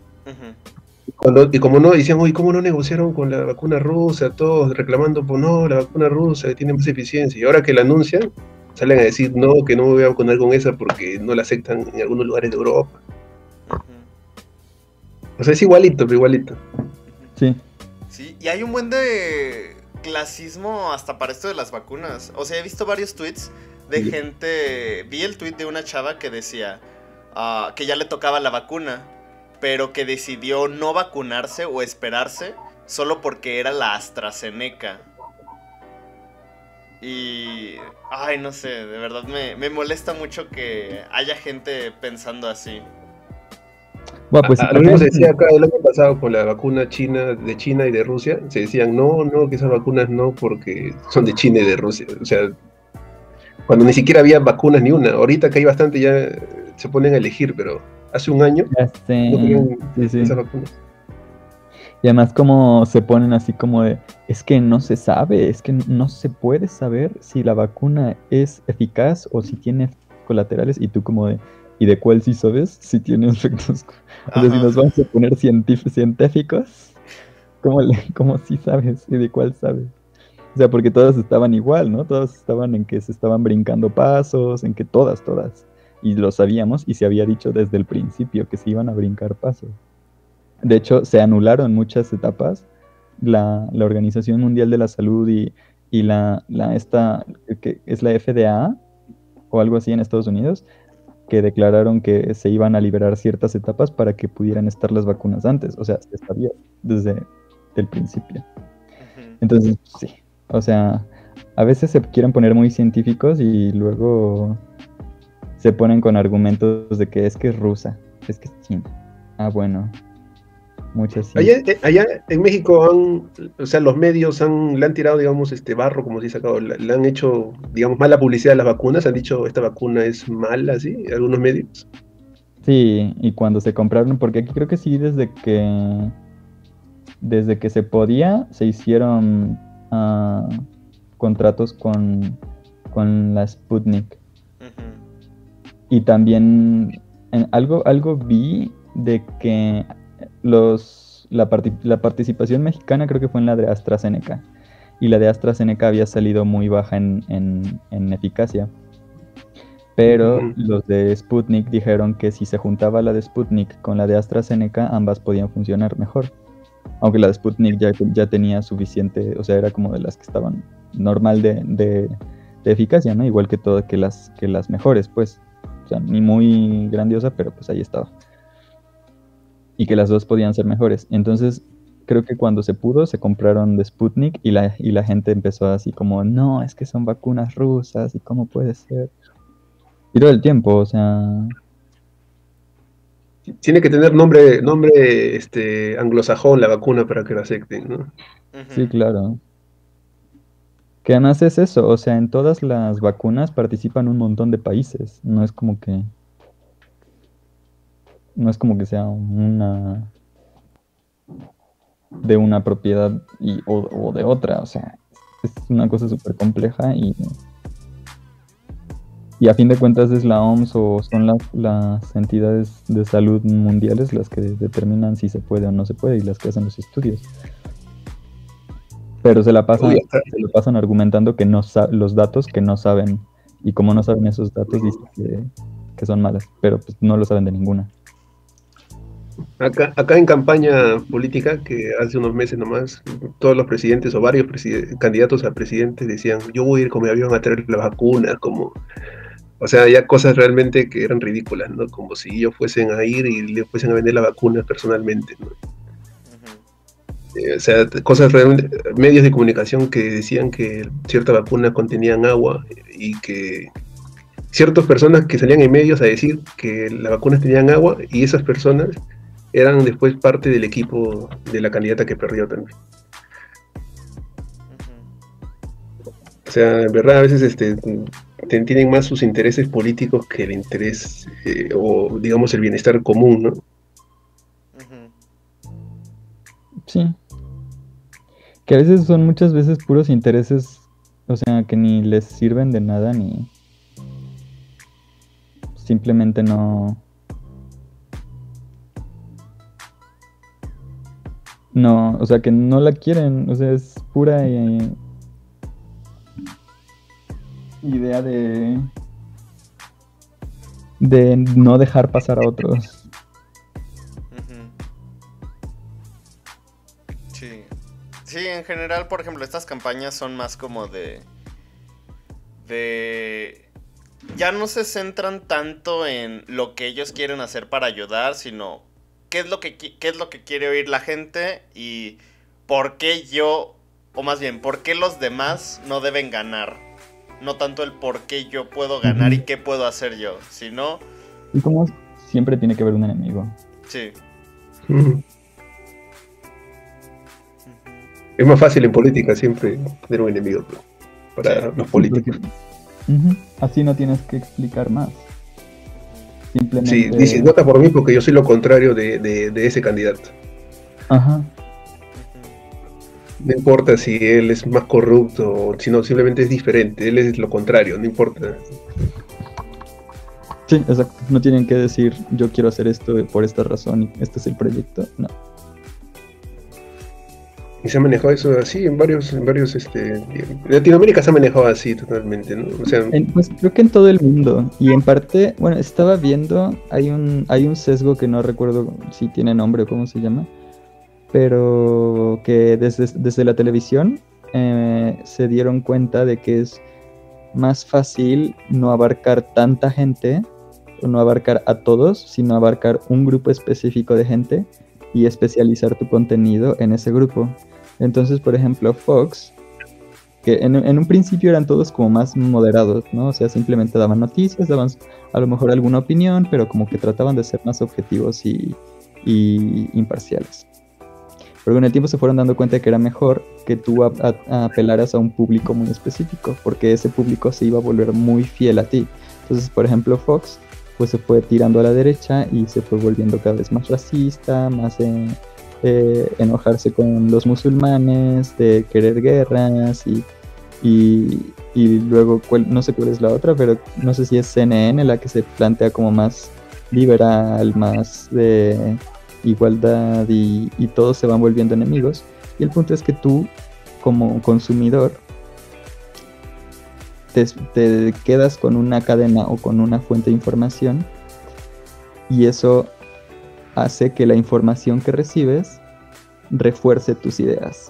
[SPEAKER 2] Y como no, decían, oye, ¿cómo no negociaron con la vacuna rusa? Todos reclamando, pues no, la vacuna rusa tiene más eficiencia. Y ahora que la anuncian, salen a decir, no, que no me voy a vacunar con esa porque no la aceptan en algunos lugares de Europa. O sea, es igualito, pero igualito.
[SPEAKER 3] Sí.
[SPEAKER 1] Sí, y hay un buen de clasismo hasta para esto de las vacunas. O sea, he visto varios tweets de gente. Vi el tweet de una chava que decía que ya le tocaba la vacuna, pero que decidió no vacunarse o esperarse solo porque era la AstraZeneca. Y... Ay, no sé, de verdad me molesta mucho que haya gente pensando así.
[SPEAKER 3] Bueno, pues
[SPEAKER 2] Lo mismo se decía
[SPEAKER 3] también,
[SPEAKER 2] acá el año pasado con la vacuna china, de China y de Rusia. Se decían, no, no, que esas vacunas no, porque son de China y de Rusia. O sea, cuando ni siquiera había vacunas ni una. Ahorita que hay bastante ya se ponen a elegir, pero hace un año
[SPEAKER 3] ya
[SPEAKER 2] no
[SPEAKER 3] sé,
[SPEAKER 2] querían
[SPEAKER 3] sí, sí.
[SPEAKER 2] esas vacunas.
[SPEAKER 3] Y además como se ponen así como de, es que no se sabe, es que no se puede saber si la vacuna es eficaz o si tiene efectos colaterales y tú como de, ¿y de cuál sí sabes si tiene efectos? O sea, si
[SPEAKER 1] Ajá.
[SPEAKER 3] nos vamos a poner científicos, ¿cómo sí sabes y de cuál sabes? O sea, porque todas estaban igual, ¿no? Todas estaban en que se estaban brincando pasos, en que todas. Y lo sabíamos y se había dicho desde el principio que se iban a brincar pasos. De hecho, se anularon muchas etapas. La Organización Mundial de la Salud y esta, que es la FDA o algo así en Estados Unidos, que declararon que se iban a liberar ciertas etapas para que pudieran estar las vacunas antes. O sea, se sabía desde el principio.
[SPEAKER 1] Ujú.
[SPEAKER 3] Entonces, sí. O sea, a veces se quieren poner muy científicos y luego se ponen con argumentos de que es rusa, es que es china. Ah, bueno, muchas sí.
[SPEAKER 2] Allá en México o sea, los medios le han tirado, digamos, este barro, como se dice acá, le han hecho, digamos, mala publicidad a las vacunas, han dicho esta vacuna es mala, ¿sí? Algunos medios.
[SPEAKER 3] Sí, y cuando se compraron, porque aquí creo que sí, desde que se podía, se hicieron contratos con la Sputnik.
[SPEAKER 1] Ujú.
[SPEAKER 3] Y también algo vi de que la participación mexicana creo que fue en la de AstraZeneca. Y la de AstraZeneca había salido muy baja en eficacia. Pero
[SPEAKER 2] Ujú.
[SPEAKER 3] los de Sputnik dijeron que si se juntaba la de Sputnik con la de AstraZeneca, ambas podían funcionar mejor. Aunque la de Sputnik ya tenía suficiente, o sea, era como de las que estaban normal de eficacia, ¿no? Igual que todo, que las mejores, pues. O sea, ni muy grandiosa, pero pues ahí estaba. Y que las dos podían ser mejores. Entonces, creo que cuando se pudo, se compraron de Sputnik y la gente empezó así como, no, es que son vacunas rusas, ¿y cómo puede ser? Y todo el tiempo, o sea,
[SPEAKER 2] Tiene que tener nombre anglosajón la vacuna para que la acepten, ¿no?
[SPEAKER 3] sí,
[SPEAKER 1] Ujú.
[SPEAKER 3] claro. Que además es eso, o sea, en todas las vacunas participan un montón de países. No es como que sea de una propiedad o de otra, o sea, es una cosa súper compleja y a fin de cuentas es la OMS o son las entidades de salud mundiales las que determinan si se puede o no se puede y las que hacen los estudios. Pero se la
[SPEAKER 2] Uy,
[SPEAKER 3] pasan, se lo pasan argumentando que los datos que no saben. Y como no saben esos datos, dicen que son malas. Pero pues no lo saben de ninguna.
[SPEAKER 2] acá en campaña política, que hace unos meses nomás, todos los presidentes o varios candidatos a presidentes decían, yo voy a ir con mi avión a traer la vacuna, como, o sea, ya cosas realmente que eran ridículas, ¿no? Como si ellos fuesen a ir y le fuesen a vender la vacuna personalmente, ¿no?
[SPEAKER 1] Ujú.
[SPEAKER 2] O sea, cosas realmente, medios de comunicación que decían que ciertas vacunas contenían agua y que ciertas personas que salían en medios a decir que las vacunas tenían agua y esas personas eran después parte del equipo de la candidata que perdió también.
[SPEAKER 1] Ujú.
[SPEAKER 2] O sea, en verdad a veces tienen más sus intereses políticos que el interés o digamos el bienestar común, ¿no?
[SPEAKER 1] Ujú.
[SPEAKER 3] Sí. Que a veces son muchas veces puros intereses, o sea, que ni les sirven de nada ni simplemente no. No, o sea, que no la quieren. O sea, es pura idea de no dejar pasar a otros.
[SPEAKER 1] Ujú. Sí. Sí, en general, por ejemplo, estas campañas son más como de... Ya no se centran tanto en lo que ellos quieren hacer para ayudar, sino qué es lo que quiere oír la gente y por qué yo, o más bien, por qué los demás no deben ganar no tanto el por qué yo puedo ganar y qué puedo hacer yo, sino...
[SPEAKER 3] Y como siempre tiene que haber un enemigo.
[SPEAKER 1] Sí.
[SPEAKER 2] Es más fácil en política siempre tener un enemigo, ¿no? Para los políticos.
[SPEAKER 3] Así no tienes que explicar más. Simplemente...
[SPEAKER 2] Sí, dices, vota por mí porque yo soy lo contrario de ese candidato.
[SPEAKER 3] Ajá.
[SPEAKER 2] No importa si él es más corrupto o sino simplemente es diferente, él es lo contrario, no importa.
[SPEAKER 3] Sí, exacto. No tienen que decir yo quiero hacer esto por esta razón y este es el proyecto. No.
[SPEAKER 2] Y se ha manejado eso así en varios en Latinoamérica se ha manejado así totalmente, ¿no? O sea,
[SPEAKER 3] Pues creo que en todo el mundo. Y en parte, bueno, estaba viendo, hay un sesgo que no recuerdo si tiene nombre o cómo se llama, pero que desde la televisión se dieron cuenta de que es más fácil no abarcar tanta gente, o no abarcar a todos, sino abarcar un grupo específico de gente y especializar tu contenido en ese grupo. Entonces, por ejemplo, Fox, que en un principio eran todos como más moderados, ¿no? O sea, simplemente daban noticias, daban a lo mejor alguna opinión, pero como que trataban de ser más objetivos y imparciales. Pero con el tiempo se fueron dando cuenta de que era mejor que tú apelaras a un público muy específico, porque ese público se iba a volver muy fiel a ti. Entonces, por ejemplo, Fox pues se fue tirando a la derecha y se fue volviendo cada vez más racista, más enojarse con los musulmanes, de querer guerras y luego, no sé cuál es la otra, pero no sé si es CNN la que se plantea como más liberal, más de igualdad y todos se van volviendo enemigos. Y el punto es que tú, como consumidor, te quedas con una cadena o con una fuente de información y eso hace que la información que recibes refuerce tus ideas.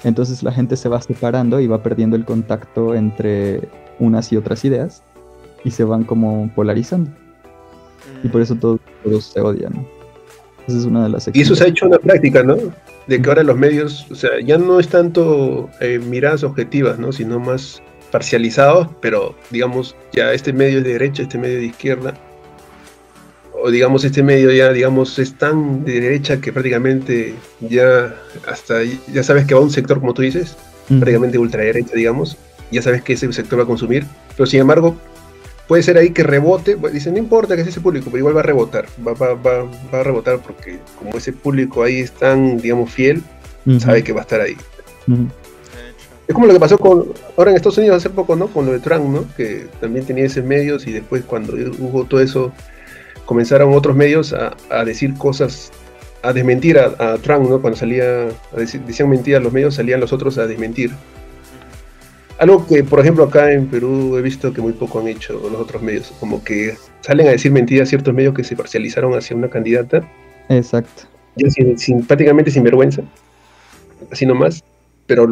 [SPEAKER 3] Entonces la gente se va separando y va perdiendo el contacto entre unas y otras ideas y se van como polarizando. Y por eso todos se odian. Esa es una de las
[SPEAKER 2] y eso se ha hecho una práctica, ¿no? De que ahora los medios, o sea, ya no es tanto miradas objetivas, ¿no? Sino más parcializados, pero digamos, ya este medio es de derecha, este medio de izquierda, o digamos este medio ya, digamos, es tan de derecha que prácticamente ya hasta, ya sabes que va a un sector, como tú dices, prácticamente ultraderecha, digamos, ya sabes que ese sector va a consumir, pero sin embargo, puede ser ahí que rebote, dicen, no importa que sea ese público, pero igual va a rebotar, va a rebotar porque como ese público ahí es tan, digamos, fiel, sabe que va a estar ahí. Es como lo que pasó ahora en Estados Unidos hace poco, ¿no? Con lo de Trump, ¿no? Que también tenía esos medios y después cuando hubo todo eso, comenzaron otros medios a decir cosas, a desmentir a Trump, ¿no? Cuando decían mentiras los medios, salían los otros a desmentir. Algo que, por ejemplo, acá en Perú he visto que muy poco han hecho los otros medios, como que salen a decir mentiras ciertos medios que se parcializaron hacia una candidata.
[SPEAKER 3] Exacto.
[SPEAKER 2] Ya prácticamente sin vergüenza, así nomás. Pero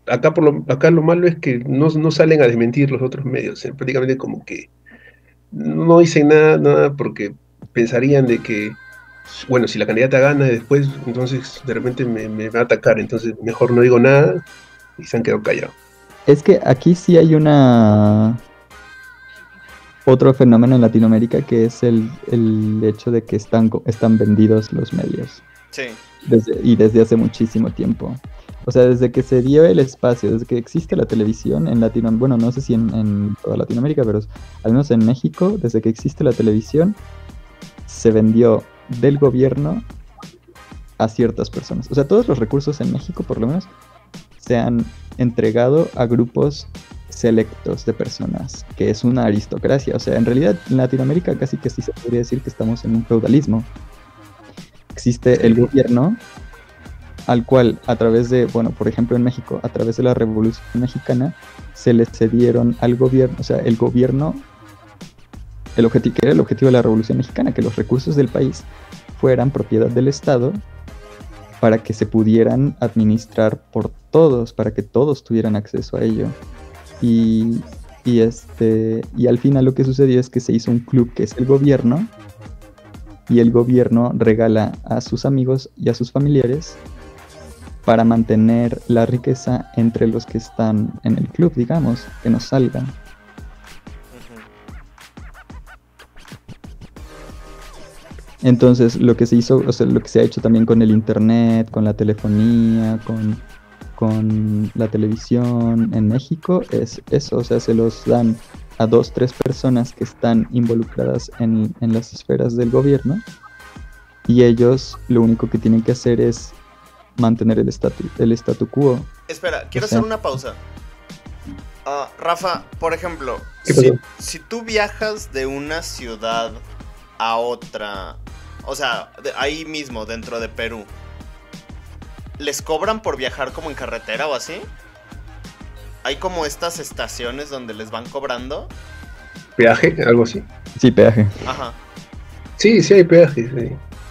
[SPEAKER 2] acá lo malo es que no salen a desmentir los otros medios, prácticamente como que no dicen nada porque pensarían de que, bueno, si la candidata gana después, entonces de repente me va a atacar, entonces mejor no digo nada y se han quedado callados.
[SPEAKER 3] Es que aquí sí hay otro fenómeno en Latinoamérica que es el hecho de que están vendidos los medios.
[SPEAKER 1] Sí.
[SPEAKER 3] Desde hace muchísimo tiempo. O sea, desde que se dio el espacio, desde que existe la televisión en Latinoamérica, bueno, no sé si en toda Latinoamérica, pero al menos en México, desde que existe la televisión, se vendió del gobierno a ciertas personas. O sea, todos los recursos en México, por lo menos, se han entregado a grupos selectos de personas, que es una aristocracia. O sea, en realidad en Latinoamérica casi que sí se podría decir que estamos en un feudalismo. Existe el gobierno al cual a través de, bueno, por ejemplo en México, a través de la Revolución Mexicana, se le cedieron al gobierno, o sea, el gobierno, que era el objetivo de la Revolución Mexicana, que los recursos del país fueran propiedad del Estado para que se pudieran administrar por todos, para que todos tuvieran acceso a ello. Y al final lo que sucedió es que se hizo un club que es el gobierno, y el gobierno regala a sus amigos y a sus familiares para mantener la riqueza entre los que están en el club, digamos, que no salgan. Entonces, lo que se hizo, o sea, lo que se ha hecho también con el internet, con la telefonía, con la televisión en México, es eso, o sea, se los dan a 2, 3 personas que están involucradas en las esferas del gobierno, y ellos lo único que tienen que hacer es mantener el statu quo.
[SPEAKER 1] Espera, quiero hacer una pausa. Rafa, por ejemplo, si tú viajas de una ciudad a otra, o sea, ahí mismo, dentro de Perú, ¿les cobran por viajar como en carretera o así? ¿Hay como estas estaciones donde les van cobrando?
[SPEAKER 2] ¿Peaje? ¿Algo así?
[SPEAKER 3] Sí, peaje.
[SPEAKER 1] Ajá.
[SPEAKER 2] Sí, sí hay peaje, sí.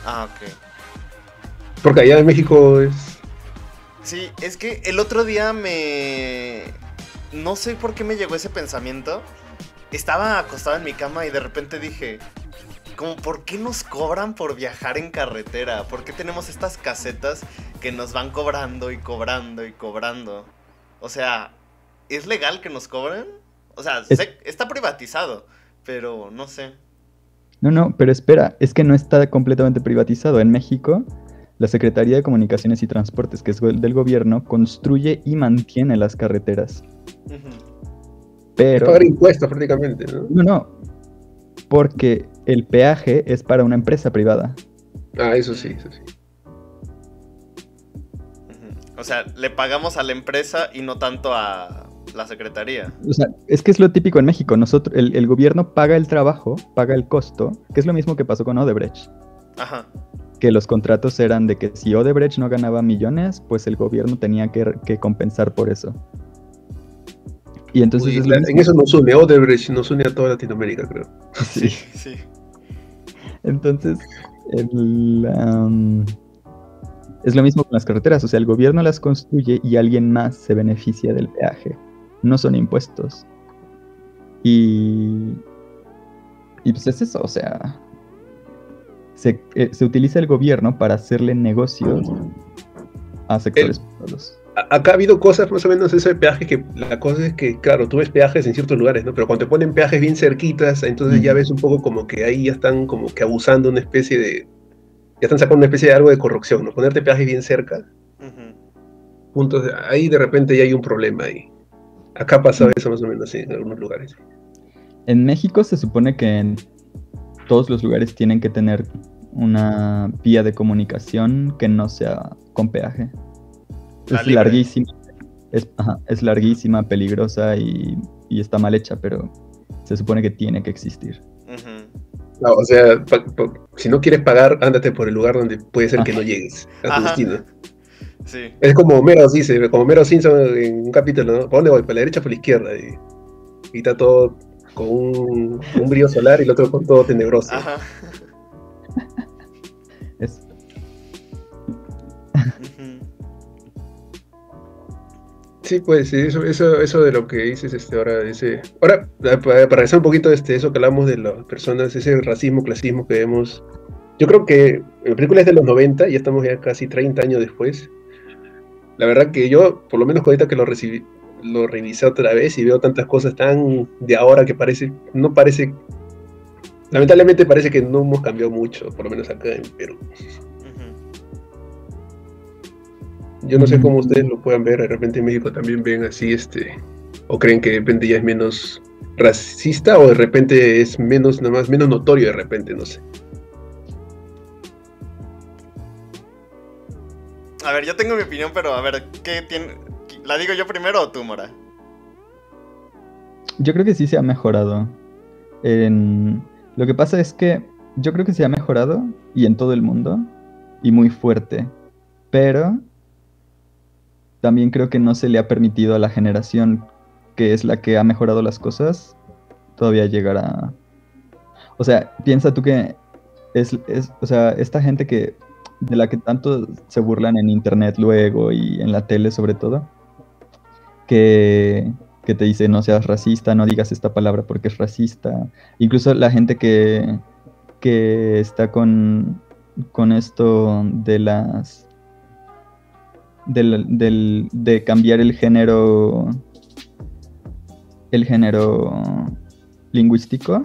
[SPEAKER 1] Ok.
[SPEAKER 2] Porque allá en México es...
[SPEAKER 1] Sí, es que el otro día no sé por qué me llegó ese pensamiento. Estaba acostado en mi cama y de repente dije, como, ¿por qué nos cobran por viajar en carretera? ¿Por qué tenemos estas casetas que nos van cobrando y cobrando y cobrando? O sea, ¿es legal que nos cobren? O sea, está privatizado, pero no sé.
[SPEAKER 3] No, pero espera, es que no está completamente privatizado. En México, la Secretaría de Comunicaciones y Transportes, que es del gobierno, construye y mantiene las carreteras. Pero...
[SPEAKER 2] pagar impuestos prácticamente, ¿no?
[SPEAKER 3] No, porque el peaje es para una empresa privada.
[SPEAKER 2] Eso sí, eso sí.
[SPEAKER 1] O sea, le pagamos a la empresa y no tanto a la secretaría.
[SPEAKER 3] O sea, es que es lo típico en México. Nosotros, el gobierno paga el trabajo, paga el costo, que es lo mismo que pasó con Odebrecht.
[SPEAKER 1] Ajá.
[SPEAKER 3] Que los contratos eran de que si Odebrecht no ganaba millones, pues el gobierno tenía que compensar por eso. Y entonces
[SPEAKER 2] en eso nos une, Odebrecht nos une a toda Latinoamérica, creo.
[SPEAKER 1] Sí, sí.
[SPEAKER 3] Entonces, es lo mismo con las carreteras, o sea, el gobierno las construye y alguien más se beneficia del peaje. No son impuestos. Y pues es eso, o sea, se utiliza el gobierno para hacerle negocios a sectores privados.
[SPEAKER 2] Acá ha habido cosas más o menos eso de peaje, que la cosa es que, claro, tú ves peajes en ciertos lugares, ¿no? Pero cuando te ponen peajes bien cerquitas, entonces ya ves un poco como que ahí ya están como que abusando una especie de... Ya están sacando una especie de algo de corrupción, ¿no? Ponerte peajes bien cerca. Puntos ahí de repente ya hay un problema ahí. Acá ha pasado eso más o menos en algunos lugares.
[SPEAKER 3] En México se supone que en todos los lugares tienen que tener una vía de comunicación que no sea con peaje. Es larguísima, es larguísima, peligrosa y está mal hecha, pero se supone que tiene que existir.
[SPEAKER 2] No, o sea, si no quieres pagar, ándate por el lugar donde puede ser que no llegues a tu destino.
[SPEAKER 1] Sí.
[SPEAKER 2] Es como Homero dice, como Homero Simpson en un capítulo, ¿no? ¿Para dónde voy? ¿Para la derecha o para la izquierda? Y está todo con un brillo solar y el otro con todo tenebroso.
[SPEAKER 1] Ajá.
[SPEAKER 2] Sí, pues eso de lo que dices ahora, ahora para regresar un poquito eso que hablamos de las personas, ese racismo, clasismo que vemos, yo creo que la película es de los 90, ya estamos ya casi 30 años después. La verdad que yo, por lo menos ahorita que lo revisé otra vez y veo tantas cosas tan de ahora que lamentablemente parece que no hemos cambiado mucho, por lo menos acá en Perú. Yo no sé cómo ustedes lo puedan ver, de repente en México también ven así, o creen que de repente ya es menos racista, o de repente es menos notorio de repente, no sé.
[SPEAKER 1] A ver, yo tengo mi opinión, pero a ver, ¿qué tiene? ¿La digo yo primero o tú, Mora?
[SPEAKER 3] Yo creo que sí se ha mejorado. Lo que pasa es que yo creo que se ha mejorado, y en todo el mundo, y muy fuerte, pero también creo que no se le ha permitido a la generación que es la que ha mejorado las cosas todavía llegar a... O sea, piensa tú que o sea, esta gente de la que tanto se burlan en internet luego y en la tele sobre todo, que te dice no seas racista, no digas esta palabra porque es racista. Incluso la gente que está con esto de las de cambiar el género lingüístico,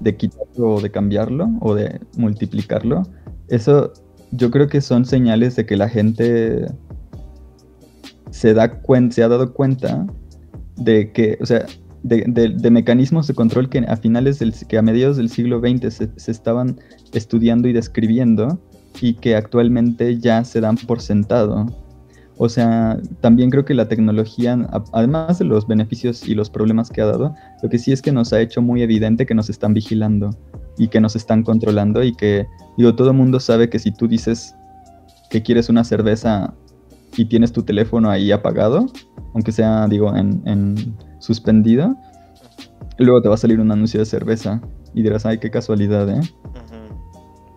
[SPEAKER 3] de quitarlo o de cambiarlo o de multiplicarlo, eso yo creo que son señales de que la gente se ha dado cuenta de que, o sea, de mecanismos de control que a mediados del siglo XX se estaban estudiando y describiendo y que actualmente ya se dan por sentado. O sea, también creo que la tecnología, además de los beneficios y los problemas que ha dado, lo que sí es que nos ha hecho muy evidente que nos están vigilando y que nos están controlando y que, digo, todo el mundo sabe que si tú dices que quieres una cerveza y tienes tu teléfono ahí apagado, aunque sea, digo, en suspendido, luego te va a salir un anuncio de cerveza y dirás, ay, qué casualidad, ¿eh?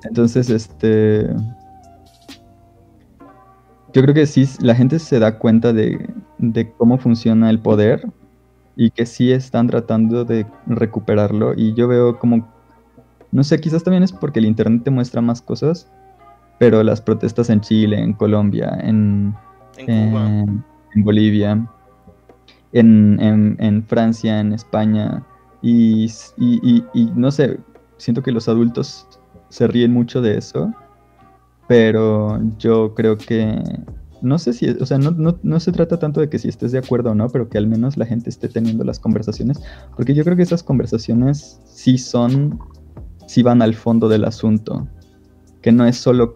[SPEAKER 3] Entonces, yo creo que sí, la gente se da cuenta de cómo funciona el poder y que sí están tratando de recuperarlo. Y yo veo como, no sé, quizás también es porque el internet te muestra más cosas, pero las protestas en Chile, en Colombia, en
[SPEAKER 1] Cuba,
[SPEAKER 3] en Bolivia, en Francia, en España, y no sé, siento que los adultos se ríen mucho de eso. Pero yo creo que, no sé si, o sea, no se trata tanto de que si estés de acuerdo o no, pero que al menos la gente esté teniendo las conversaciones, porque yo creo que esas conversaciones sí van al fondo del asunto, que no es solo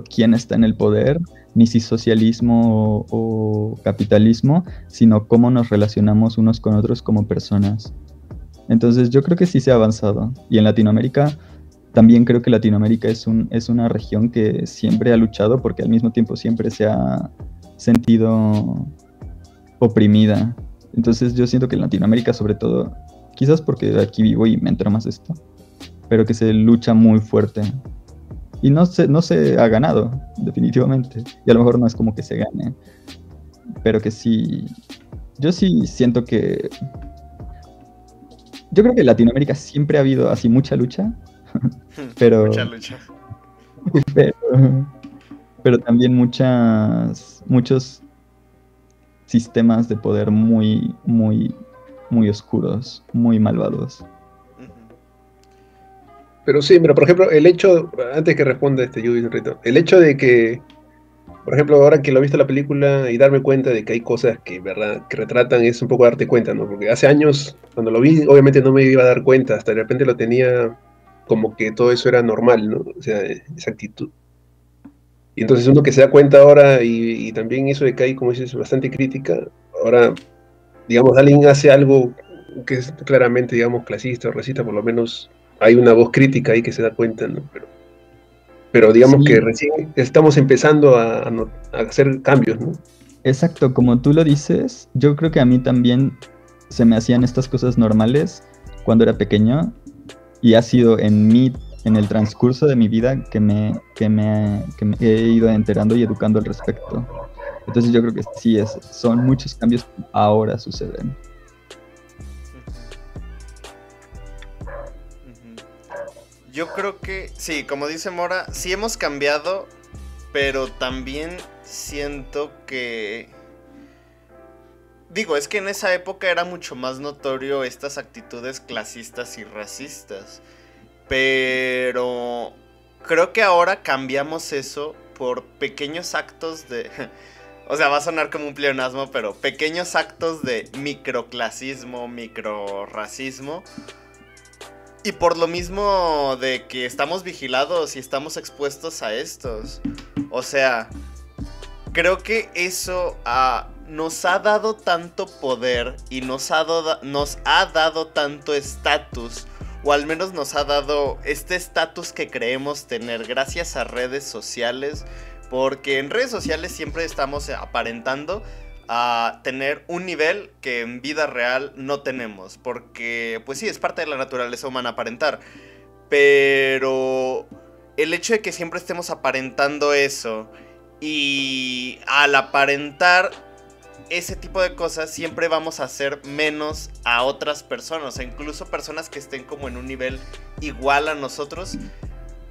[SPEAKER 3] quién está en el poder, ni si socialismo o capitalismo, sino cómo nos relacionamos unos con otros como personas. Entonces yo creo que sí se ha avanzado, y en Latinoamérica también creo que Latinoamérica es una región que siempre ha luchado porque al mismo tiempo siempre se ha sentido oprimida. Entonces yo siento que en Latinoamérica, sobre todo, quizás porque aquí vivo y me entero más de esto, pero que se lucha muy fuerte. Y no se ha ganado, definitivamente. Y a lo mejor no es como que se gane, pero que sí. Yo sí siento que... Yo creo que en Latinoamérica siempre ha habido así mucha lucha. Pero,
[SPEAKER 1] mucha lucha.
[SPEAKER 3] pero también muchos sistemas de poder muy, muy, muy oscuros, muy malvados.
[SPEAKER 2] Pero sí, pero por ejemplo, el hecho, antes que responda Judith Rito, el hecho de que, por ejemplo, ahora que lo he visto la película y darme cuenta de que hay cosas que, ¿verdad?, que retratan, es un poco darte cuenta, ¿no? Porque hace años, cuando lo vi, obviamente no me iba a dar cuenta, hasta de repente lo tenía como que todo eso era normal, ¿no? O sea, esa actitud. Y entonces uno que se da cuenta ahora, y también eso de que hay, como dices, bastante crítica, ahora, digamos, alguien hace algo que es claramente, digamos, clasista o racista, por lo menos hay una voz crítica ahí que se da cuenta, ¿no? Pero digamos
[SPEAKER 3] Sí.
[SPEAKER 2] que recién estamos empezando a hacer cambios, ¿no?
[SPEAKER 3] Exacto, como tú lo dices, yo creo que a mí también se me hacían estas cosas normales cuando era pequeño, y ha sido en el transcurso de mi vida que me he ido enterando y educando al respecto. Entonces yo creo que sí, son muchos cambios que ahora suceden.
[SPEAKER 1] Yo creo que, sí, como dice Mora, sí hemos cambiado, pero también siento que... Digo, es que en esa época era mucho más notorio estas actitudes clasistas y racistas. Pero creo que ahora cambiamos eso por pequeños actos de... O sea, va a sonar como un pleonasmo, pero pequeños actos de microclasismo, microracismo. Y por lo mismo de que estamos vigilados y estamos expuestos a estos. O sea, creo que eso nos ha dado tanto poder y nos ha dado tanto estatus, o al menos nos ha dado este estatus que creemos tener gracias a redes sociales, porque en redes sociales siempre estamos aparentando a tener un nivel que en vida real no tenemos, porque pues sí, es parte de la naturaleza humana aparentar, pero el hecho de que siempre estemos aparentando eso, y al aparentar ese tipo de cosas siempre vamos a hacer menos a otras personas, o incluso personas que estén como en un nivel igual a nosotros,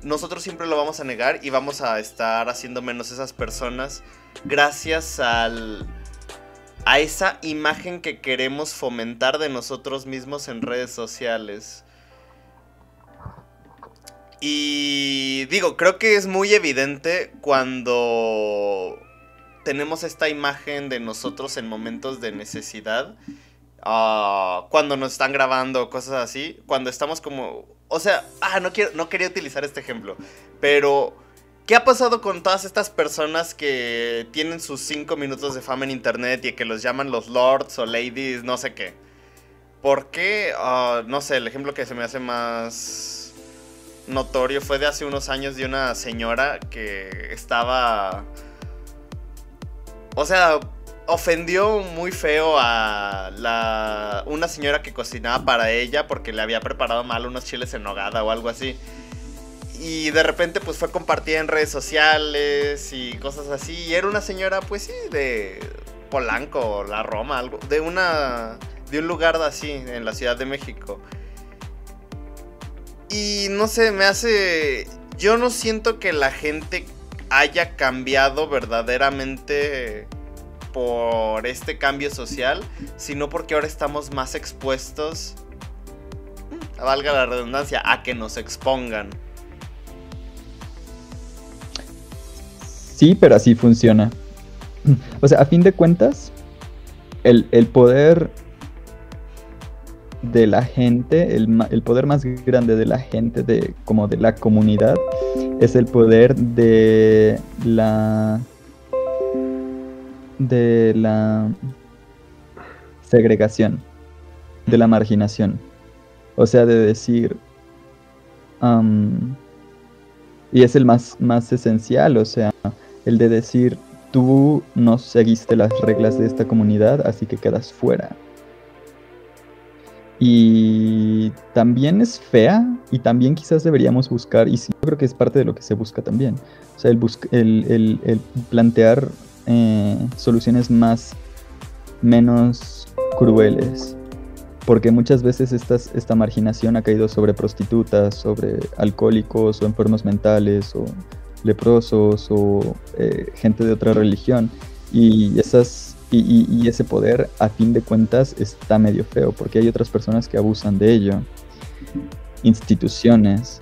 [SPEAKER 1] nosotros siempre lo vamos a negar y vamos a estar haciendo menos esas personas gracias a esa imagen que queremos fomentar de nosotros mismos en redes sociales. Y digo, creo que es muy evidente cuando tenemos esta imagen de nosotros en momentos de necesidad. Cuando nos están grabando, cosas así. Cuando estamos como... O sea, no quería utilizar este ejemplo. Pero, ¿qué ha pasado con todas estas personas que tienen sus 5 minutos de fama en internet y que los llaman los lords o ladies, no sé qué? ¿Por qué? No sé, el ejemplo que se me hace más notorio fue de hace unos años de una señora que estaba... O sea, ofendió muy feo a una señora que cocinaba para ella porque le había preparado mal unos chiles en nogada o algo así. Y de repente pues fue compartida en redes sociales y cosas así. Y era una señora pues sí, de Polanco, la Roma, algo, de un lugar así en la Ciudad de México. Y no sé, yo no siento que la gente haya cambiado verdaderamente por este cambio social, sino porque ahora estamos más expuestos, valga la redundancia, a que nos expongan.
[SPEAKER 3] Sí, pero así funciona. O sea, a fin de cuentas, el poder de la gente, el poder más grande de la gente, como de la comunidad, es el poder de la segregación, de la marginación. O sea, de decir, y es el más esencial, o sea, el de decir, tú no seguiste las reglas de esta comunidad, así que quedas fuera. Y también es fea, y también quizás deberíamos buscar, y sí, yo creo que es parte de lo que se busca también, o sea, el plantear soluciones menos crueles, porque muchas veces esta marginación ha caído sobre prostitutas, sobre alcohólicos o enfermos mentales o leprosos o gente de otra religión, y ese poder, a fin de cuentas, está medio feo, porque hay otras personas que abusan de ello, instituciones,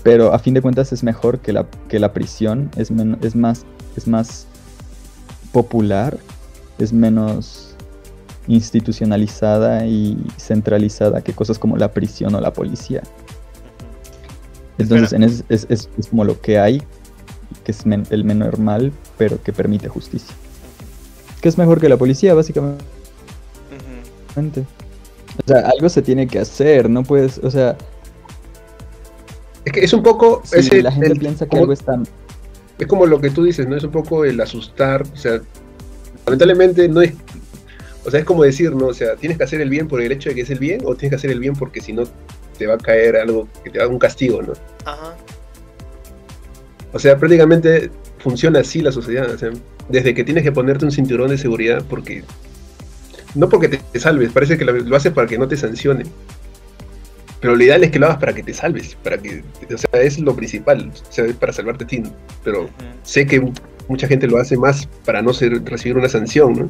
[SPEAKER 3] pero a fin de cuentas es mejor que la prisión, es más popular, es menos institucionalizada y centralizada que cosas como la prisión o la policía. Entonces, es como lo que hay, que es el menor mal, pero que permite justicia. Que es mejor que la policía, básicamente. O sea, algo se tiene que hacer, no puedes, o sea...
[SPEAKER 2] Es que es un poco...
[SPEAKER 3] Si la gente piensa que algo está...
[SPEAKER 2] Es como lo que tú dices, ¿no? Es un poco el asustar, o sea, lamentablemente no es... O sea, es como decir, ¿no? O sea, tienes que hacer el bien por el hecho de que es el bien, o tienes que hacer el bien porque si no te va a caer algo, que te haga un castigo, ¿no?
[SPEAKER 1] Ajá.
[SPEAKER 2] O sea, prácticamente funciona así la sociedad, o sea, desde que tienes que ponerte un cinturón de seguridad porque... No porque te salves, parece que lo haces para que no te sancionen. Pero lo ideal es que lo hagas para que te salves, o sea, es lo principal, o sea, es para salvarte a ti, ¿no? Pero sé que mucha gente lo hace más para no recibir una sanción, ¿no?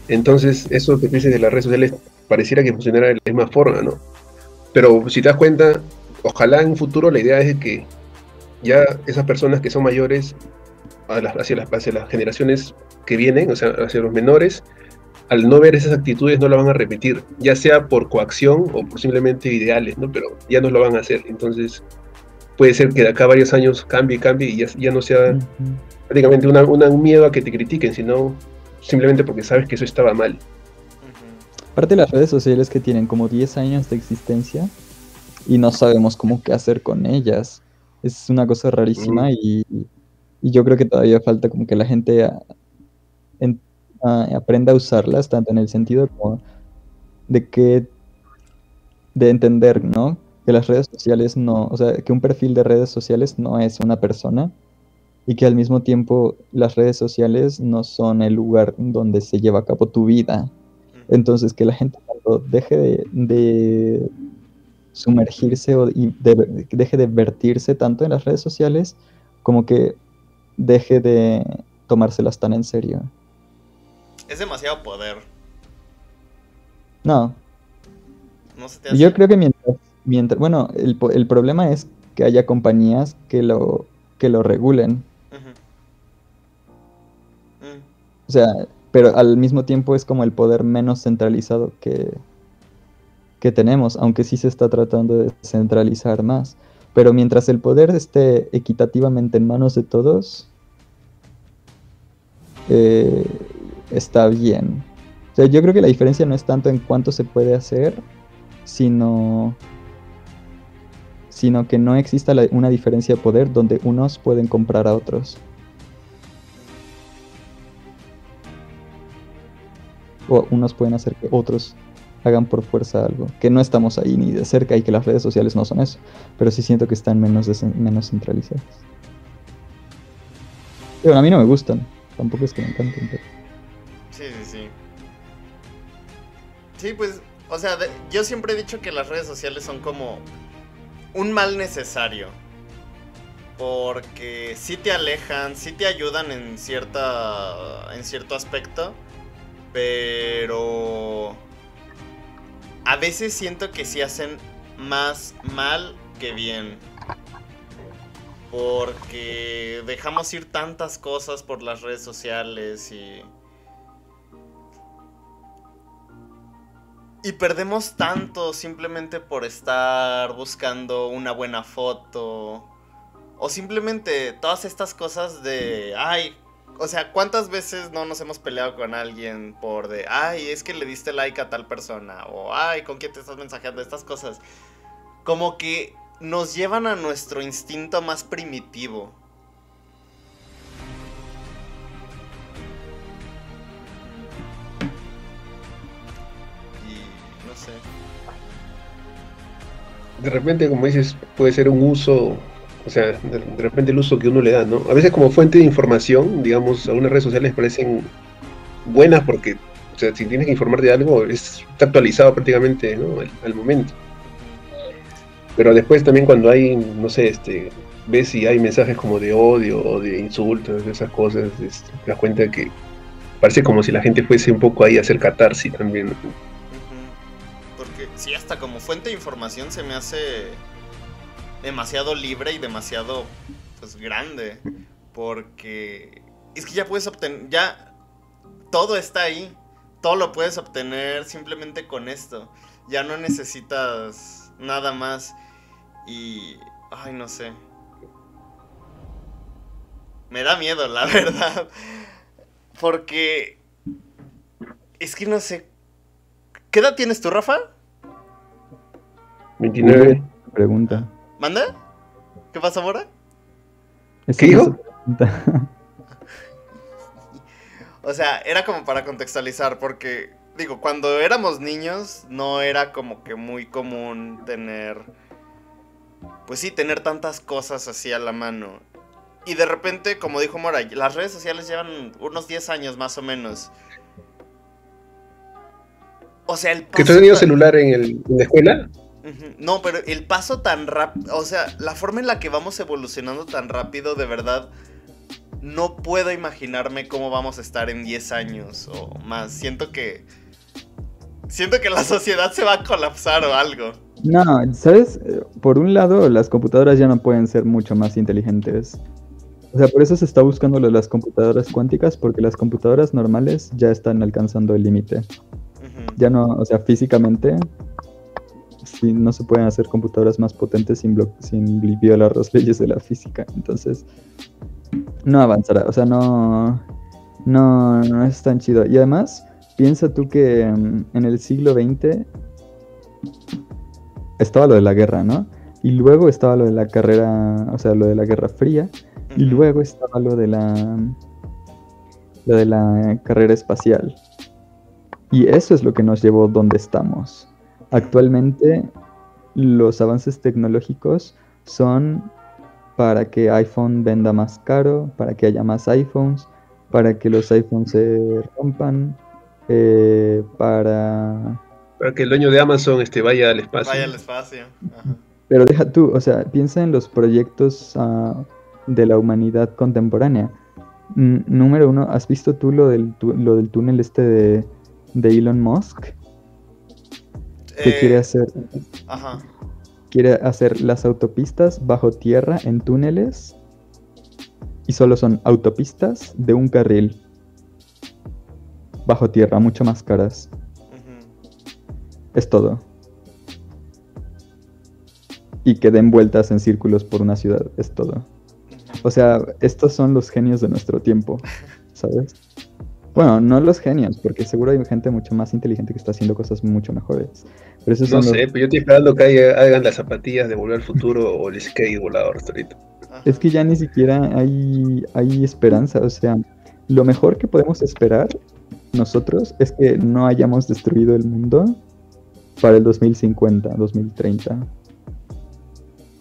[SPEAKER 2] Entonces, eso que tú dices de las redes sociales pareciera que funcionara de la misma forma, ¿no? Pero si te das cuenta, ojalá en un futuro la idea es de que ya esas personas que son mayores, hacia las generaciones que vienen, o sea, hacia los menores, al no ver esas actitudes no la van a repetir, ya sea por coacción o por simplemente ideales, ¿no? Pero ya no lo van a hacer. Entonces, puede ser que de acá a varios años cambie y ya no sea prácticamente un miedo a que te critiquen, sino simplemente porque sabes que eso estaba mal.
[SPEAKER 3] Aparte de las redes sociales que tienen como 10 años de existencia y no sabemos cómo qué hacer con ellas. Es una cosa rarísima y yo creo que todavía falta como que la gente aprenda a usarlas, tanto en el sentido como de entender, ¿no? Que las redes sociales no, o sea, que un perfil de redes sociales no es una persona y que al mismo tiempo las redes sociales no son el lugar donde se lleva a cabo tu vida. Entonces, que la gente cuando deje de sumergirse deje de vertirse tanto en las redes sociales, como que deje de tomárselas tan en serio.
[SPEAKER 1] Es demasiado poder.
[SPEAKER 3] No,
[SPEAKER 1] ¿No se te hace?
[SPEAKER 3] yo creo que bueno, el problema es que haya compañías que lo regulen.
[SPEAKER 1] Ujú. Mm.
[SPEAKER 3] O sea, pero al mismo tiempo es como el poder menos centralizado que tenemos, aunque sí se está tratando de centralizar más. Pero mientras el poder esté equitativamente en manos de todos, está bien. O sea, yo creo que la diferencia no es tanto en cuánto se puede hacer, sino que no exista una diferencia de poder donde unos pueden comprar a otros. O unos pueden hacer que otros hagan por fuerza algo. Que no estamos ahí ni de cerca y que las redes sociales no son eso. Pero sí siento que están menos centralizadas. Y bueno, a mí no me gustan. Tampoco es que me encanten. Pero...
[SPEAKER 1] Sí. Sí, pues, o sea, yo siempre he dicho que las redes sociales son como un mal necesario. Porque sí te alejan, sí te ayudan en cierto aspecto. Pero a veces siento que sí hacen más mal que bien. Porque dejamos ir tantas cosas por las redes sociales y perdemos tanto simplemente por estar buscando una buena foto. O simplemente todas estas cosas de... Ay, o sea, ¿cuántas veces no nos hemos peleado con alguien por de... Ay, es que le diste like a tal persona. O ay, ¿con quién te estás mensajeando? Estas cosas. Como que nos llevan a nuestro instinto más primitivo. Y no sé.
[SPEAKER 2] De repente, como dices, puede ser un uso, o sea, de repente el uso que uno le da, ¿no? A veces como fuente de información, digamos, algunas redes sociales parecen buenas porque, o sea, si tienes que informar de algo, está actualizado prácticamente, ¿no? Al momento. Pero después también cuando hay, no sé, ves si hay mensajes como de odio o de insultos, de esas cosas, te das cuenta que parece como si la gente fuese un poco ahí a hacer catarsis también.
[SPEAKER 1] Porque sí, hasta como fuente de información se me hace demasiado libre y demasiado, pues, grande. Porque es que ya puedes obtener, ya todo está ahí. Todo lo puedes obtener simplemente con esto. Ya no necesitas nada más. Y... ay, no sé. Me da miedo, la verdad. Porque... es que no sé. ¿Qué edad tienes tú, Rafa?
[SPEAKER 2] 29.
[SPEAKER 3] Pregunta.
[SPEAKER 1] ¿Manda? ¿Qué pasa, Mora?
[SPEAKER 2] ¿Qué dijo?
[SPEAKER 1] O sea, era como para contextualizar, porque, digo, cuando éramos niños no era como que muy común tener, pues sí, tener tantas cosas así a la mano. Y de repente, como dijo Mora, las redes sociales llevan unos 10 años más o menos. O sea, el paso...
[SPEAKER 2] ¿Que tú has tenido celular en la escuela?
[SPEAKER 1] No, pero el paso tan rápido, o sea, la forma en la que vamos evolucionando tan rápido, de verdad, no puedo imaginarme cómo vamos a estar en 10 años o más. Siento que la sociedad se va a colapsar o algo.
[SPEAKER 3] No, ¿sabes? Por un lado, las computadoras ya no pueden ser mucho más inteligentes. O sea, por eso se está buscando lo de las computadoras cuánticas, porque las computadoras normales ya están alcanzando el límite. Ya no, o sea, físicamente, sí, no se pueden hacer computadoras más potentes sin violar las leyes de la física. Entonces, no avanzará. O sea, no es tan chido. Y además, piensa tú que en el siglo XX estaba lo de la guerra, ¿no? Y luego estaba lo de la carrera, o sea, lo de la Guerra Fría. Y luego estaba lo de la carrera espacial. Y eso es lo que nos llevó donde estamos. Actualmente, los avances tecnológicos son para que iPhone venda más caro, para que haya más iPhones, para que los iPhones se rompan, para
[SPEAKER 2] Para que el dueño de Amazon vaya al espacio.
[SPEAKER 1] Vaya al espacio. Ajá.
[SPEAKER 3] Pero deja tú, o sea, piensa en los proyectos de la humanidad contemporánea. Número uno, ¿has visto tú lo del túnel de Elon Musk? Que
[SPEAKER 1] Ajá.
[SPEAKER 3] quiere hacer las autopistas bajo tierra en túneles y solo son autopistas de un carril bajo tierra, mucho más caras. Es todo. Y que den vueltas en círculos por una ciudad, es todo. O sea, estos son los genios de nuestro tiempo, ¿sabes? Bueno, no los genios, porque seguro hay gente mucho más inteligente que está haciendo cosas mucho mejores. Pero esos
[SPEAKER 2] No
[SPEAKER 3] son
[SPEAKER 2] sé, pero yo estoy esperando que hagan las zapatillas de Volver al Futuro o el skate volador hasta ahorita.
[SPEAKER 3] Es que ya ni siquiera hay esperanza, o sea, lo mejor que podemos esperar nosotros es que no hayamos destruido el mundo para el 2050, 2030.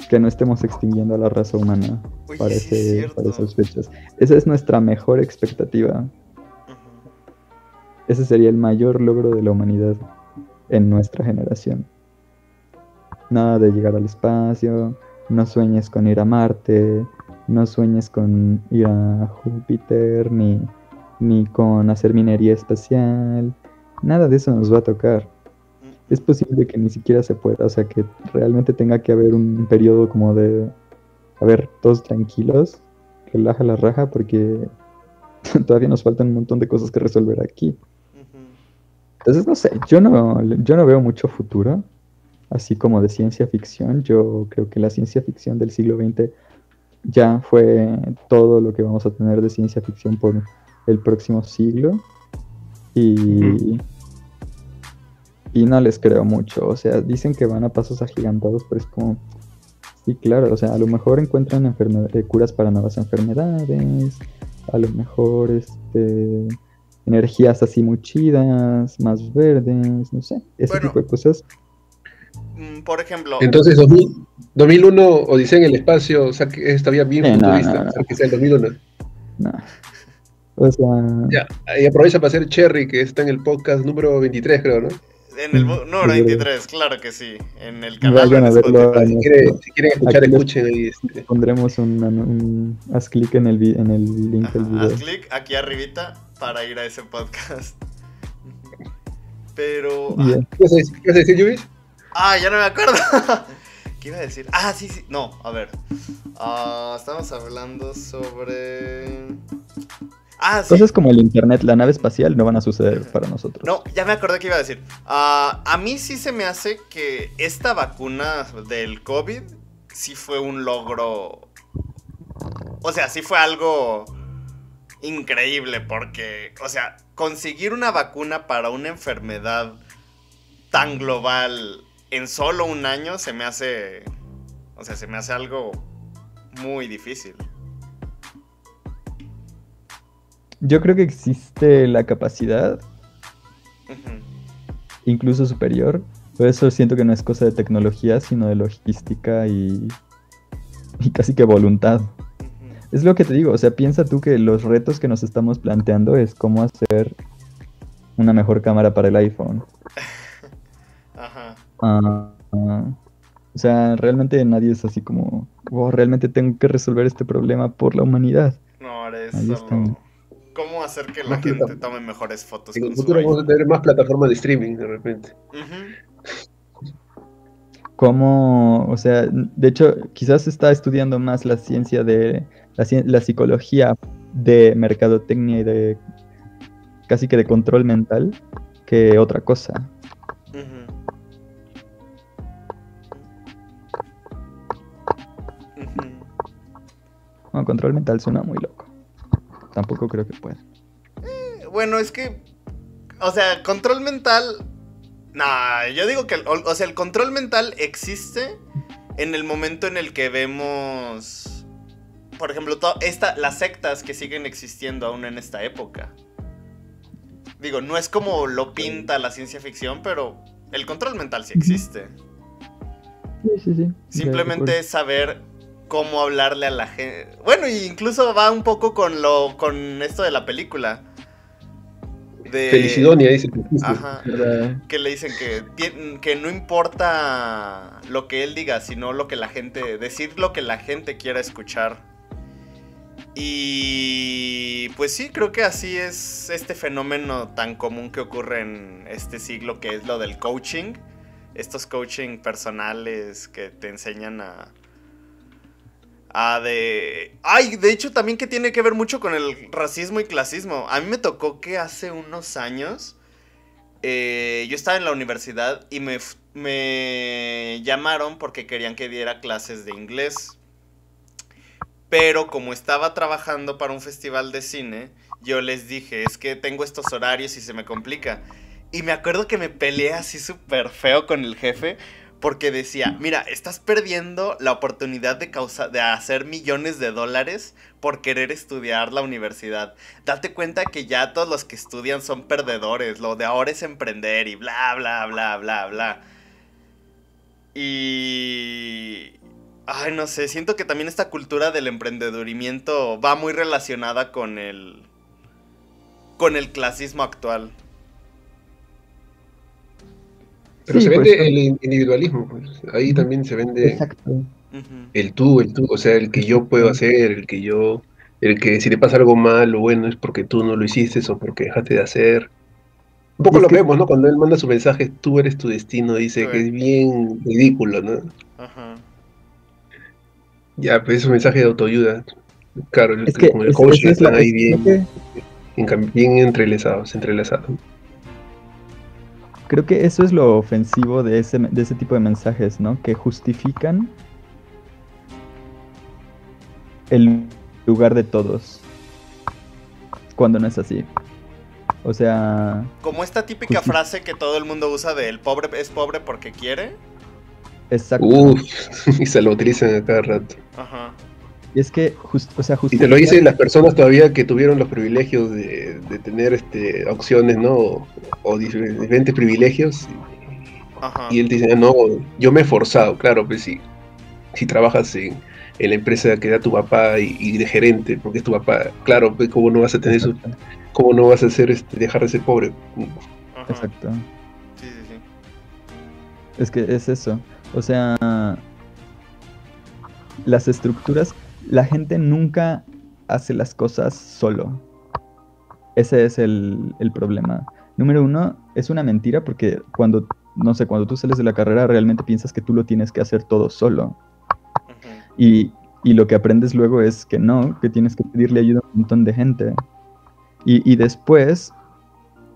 [SPEAKER 3] Que no estemos extinguiendo a la raza humana.
[SPEAKER 1] Oye,
[SPEAKER 3] para
[SPEAKER 1] sí,
[SPEAKER 3] para esas fechas. Esa es nuestra mejor expectativa. Ese sería el mayor logro de la humanidad en nuestra generación. Nada de llegar al espacio, no sueñes con ir a Marte, no sueñes con ir a Júpiter, ni con hacer minería espacial. Nada de eso nos va a tocar. Es posible que ni siquiera se pueda, o sea, que realmente tenga que haber un periodo como de, a ver, todos tranquilos, relaja la raja, porque todavía nos faltan un montón de cosas que resolver aquí. Entonces, no sé, yo no veo mucho futuro, así como de ciencia ficción. Yo creo que la ciencia ficción del siglo XX ya fue todo lo que vamos a tener de ciencia ficción por el próximo siglo. Y no les creo mucho, o sea, dicen que van a pasos agigantados, pero es como, sí, claro, o sea, a lo mejor encuentran curas para nuevas enfermedades, a lo mejor energías así muy chidas, más verdes, no sé, ese tipo de cosas.
[SPEAKER 1] Por ejemplo...
[SPEAKER 2] Entonces, 2001, Odisea en el espacio, o sea, que estaría bien futurista, que sea el 2001.
[SPEAKER 3] No. O sea...
[SPEAKER 2] Ya, y aprovecha para hacer Cherry, que está en el podcast número 23, creo, ¿no?
[SPEAKER 1] En el número 23, claro que sí. En el canal
[SPEAKER 3] de Spotify.
[SPEAKER 2] Si quieren escuchar, escuchen ahí.
[SPEAKER 3] Pondremos haz clic en el link del video.
[SPEAKER 1] Haz clic aquí arribita para ir a ese podcast. Pero...
[SPEAKER 2] ¿Qué vas a decir, Yubis?
[SPEAKER 1] Ya no me acuerdo. ¿Qué iba a decir? Sí. No, a ver. Estamos hablando sobre... sí.
[SPEAKER 3] Cosas como el internet, la nave espacial no van a suceder para nosotros.
[SPEAKER 1] No, ya me acordé que iba a decir. A mí sí se me hace que esta vacuna del COVID sí fue un logro. O sea, sí fue algo increíble porque, o sea, conseguir una vacuna para una enfermedad tan global en solo un año se me hace... O sea, se me hace algo muy difícil.
[SPEAKER 3] Yo creo que existe la capacidad, incluso superior. Por eso siento que no es cosa de tecnología, sino de logística y casi que voluntad. Es lo que te digo, o sea, piensa tú que los retos que nos estamos planteando es cómo hacer una mejor cámara para el iPhone. O sea, realmente nadie es así como, realmente tengo que resolver este problema por la humanidad.
[SPEAKER 1] No, ahora es solo... ¿Cómo hacer que la gente tome mejores fotos?
[SPEAKER 2] En el futuro vamos a tener más plataformas de streaming de repente.
[SPEAKER 3] ¿Cómo? O sea, de hecho, quizás está estudiando más la ciencia de la psicología de mercadotecnia y casi que de control mental que otra cosa. Bueno, control mental suena muy loco. Tampoco creo que pueda.
[SPEAKER 1] Bueno, es que... O sea, control mental... Nah, yo digo que... O sea, el control mental existe en el momento en el que vemos... Por ejemplo, las sectas que siguen existiendo aún en esta época. Digo, no es como lo pinta la ciencia ficción, pero el control mental sí existe.
[SPEAKER 3] Sí.
[SPEAKER 1] Simplemente es saber... cómo hablarle a la gente. Bueno, y incluso va un poco con esto de la película.
[SPEAKER 2] Felicidonia, dice.
[SPEAKER 1] Ajá. Que le dicen que no importa lo que él diga, sino decir lo que la gente quiera escuchar. Y pues sí, creo que así es este fenómeno tan común que ocurre en este siglo, que es lo del coaching. Estos coaching personales que te enseñan de hecho también que tiene que ver mucho con el racismo y clasismo. A mí me tocó que hace unos años yo estaba en la universidad y me llamaron porque querían que diera clases de inglés. Pero como estaba trabajando para un festival de cine, yo les dije, es que tengo estos horarios y se me complica. Y me acuerdo que me peleé así súper feo con el jefe, porque decía, mira, estás perdiendo la oportunidad de hacer millones de dólares por querer estudiar la universidad. Date cuenta que ya todos los que estudian son perdedores, lo de ahora es emprender y bla, bla, bla, bla, bla. Y... ay, no sé, siento que también esta cultura del emprendedurimiento va muy relacionada con el clasismo actual.
[SPEAKER 2] Pero sí, se vende el individualismo, pues. Ahí también se vende.
[SPEAKER 3] Exacto.
[SPEAKER 2] El tú, o sea, el que yo puedo hacer, el que si te pasa algo mal o bueno es porque tú no lo hiciste o porque dejaste de hacer. Un poco lo vemos, ¿no? Cuando él manda su mensaje, tú eres tu destino, dice que es bien ridículo, ¿no? Ajá. Ya, pues es un mensaje de autoayuda. Claro, con el coach están ahí bien entrelazados.
[SPEAKER 3] Creo que eso es lo ofensivo de ese tipo de mensajes, ¿no? Que justifican el lugar de todos, cuando no es así. O sea...
[SPEAKER 1] como esta típica frase que todo el mundo usa de el pobre es pobre porque quiere.
[SPEAKER 3] Exacto.
[SPEAKER 2] Y se lo utilizan a cada rato.
[SPEAKER 1] Ajá.
[SPEAKER 3] Y es que,
[SPEAKER 2] y te lo dicen las personas todavía que tuvieron los privilegios de tener opciones, ¿no? O diferentes privilegios. Ajá. Y él te dice, no, yo me he esforzado, claro, pues sí. Si trabajas en la empresa que da tu papá y de gerente, porque es tu papá, claro, pues cómo no vas a tener eso, cómo no vas a hacer dejar de ser pobre.
[SPEAKER 3] Ajá. Exacto.
[SPEAKER 1] Sí.
[SPEAKER 3] Es que es eso. O sea, las estructuras, la gente nunca hace las cosas solo. Ese es el problema. Número uno, es una mentira porque cuando tú sales de la carrera realmente piensas que tú lo tienes que hacer todo solo. Y lo que aprendes luego es que no, que tienes que pedirle ayuda a un montón de gente. Y después